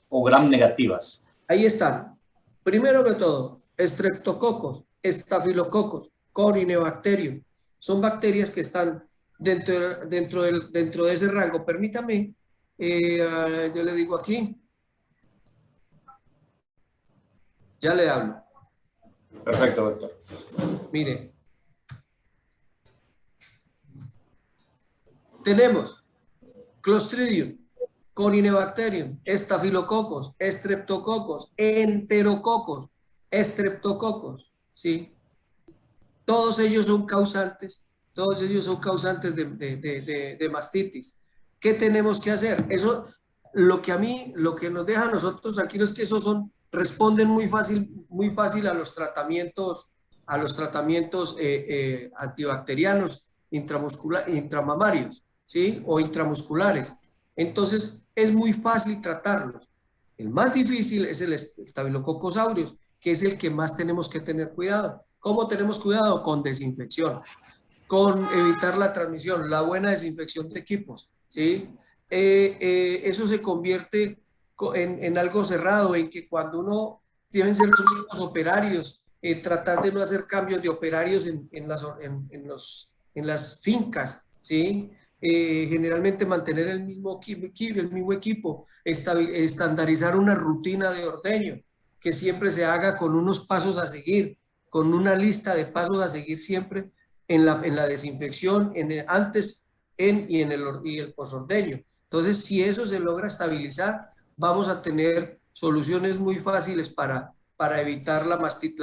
o gram negativas? Ahí están. Primero que todo, estreptococos, estafilococos, Corynebacterium. Son bacterias que están dentro de ese rango. Permítame, yo le digo aquí. Ya le hablo. Perfecto, doctor. Mire. Tenemos Clostridium, Corynebacterium, estafilococos, estreptococos, enterococos, estreptococos, ¿sí? Todos ellos son causantes de mastitis. ¿Qué tenemos que hacer? Eso, lo que nos deja a nosotros aquí no es que responden muy fácil a los tratamientos antibacterianos intramamarios, ¿sí? O intramusculares. Entonces, es muy fácil tratarlos. El más difícil es el Staphylococcus aureus, que es el que más tenemos que tener cuidado. ¿Cómo tenemos cuidado? Con desinfección, con evitar la transmisión, la buena desinfección de equipos, ¿sí? Eso se convierte en algo cerrado, en que cuando uno deben ser los mismos operarios, tratar de no hacer cambios de operarios en las fincas, ¿sí? Generalmente mantener el mismo equipo, estandarizar una rutina de ordeño, que siempre se haga con unos pasos a seguir, con una lista de pasos a seguir siempre en la desinfección, antes, y el posordeño. Entonces, si eso se logra estabilizar, vamos a tener soluciones muy fáciles para evitar la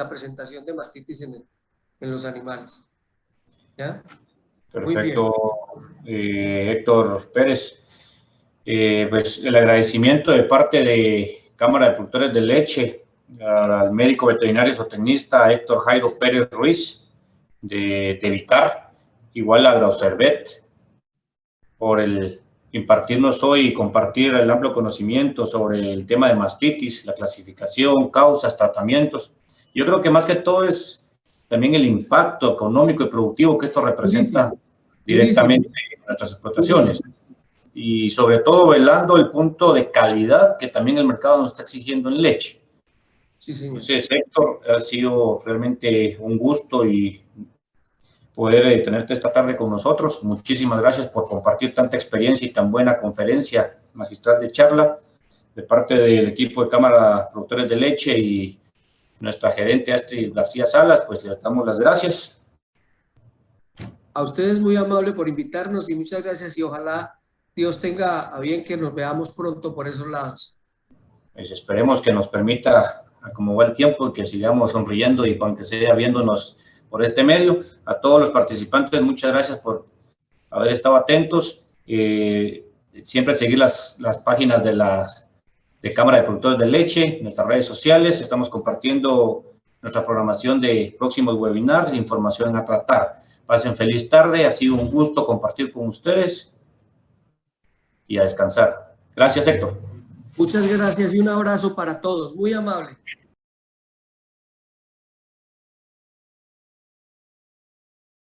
presentación de mastitis en los animales. ¿Ya? Perfecto, Héctor Pérez. Pues el agradecimiento de parte de Cámara de Productores de Leche al médico veterinario zootecnista Héctor Jairo Pérez Ruiz de Vicar, igual a Groservet, por el impartirnos hoy y compartir el amplio conocimiento sobre el tema de mastitis, la clasificación, causas, tratamientos. Yo creo que más que todo es también el impacto económico y productivo que esto representa directamente en nuestras explotaciones. Y sobre todo velando el punto de calidad que también el mercado nos está exigiendo en leche. Sí, señor. Entonces, Héctor, ha sido realmente un gusto y poder tenerte esta tarde con nosotros. Muchísimas gracias por compartir tanta experiencia y tan buena conferencia magistral de charla de parte del equipo de Cámara de Productores de Leche y nuestra gerente Astrid García Salas. Pues les damos las gracias. A ustedes muy amable por invitarnos y muchas gracias, y ojalá Dios tenga a bien que nos veamos pronto por esos lados. Pues esperemos que nos permita, como va el tiempo, que sigamos sonriendo y aunque sea viéndonos por este medio. A todos los participantes, muchas gracias por haber estado atentos. Siempre seguir las páginas de Cámara de Productores de Leche, nuestras redes sociales. Estamos compartiendo nuestra programación de próximos webinars, información a tratar. Pasen feliz tarde, ha sido un gusto compartir con ustedes y a descansar. Gracias, Héctor. Muchas gracias y un abrazo para todos, muy amable.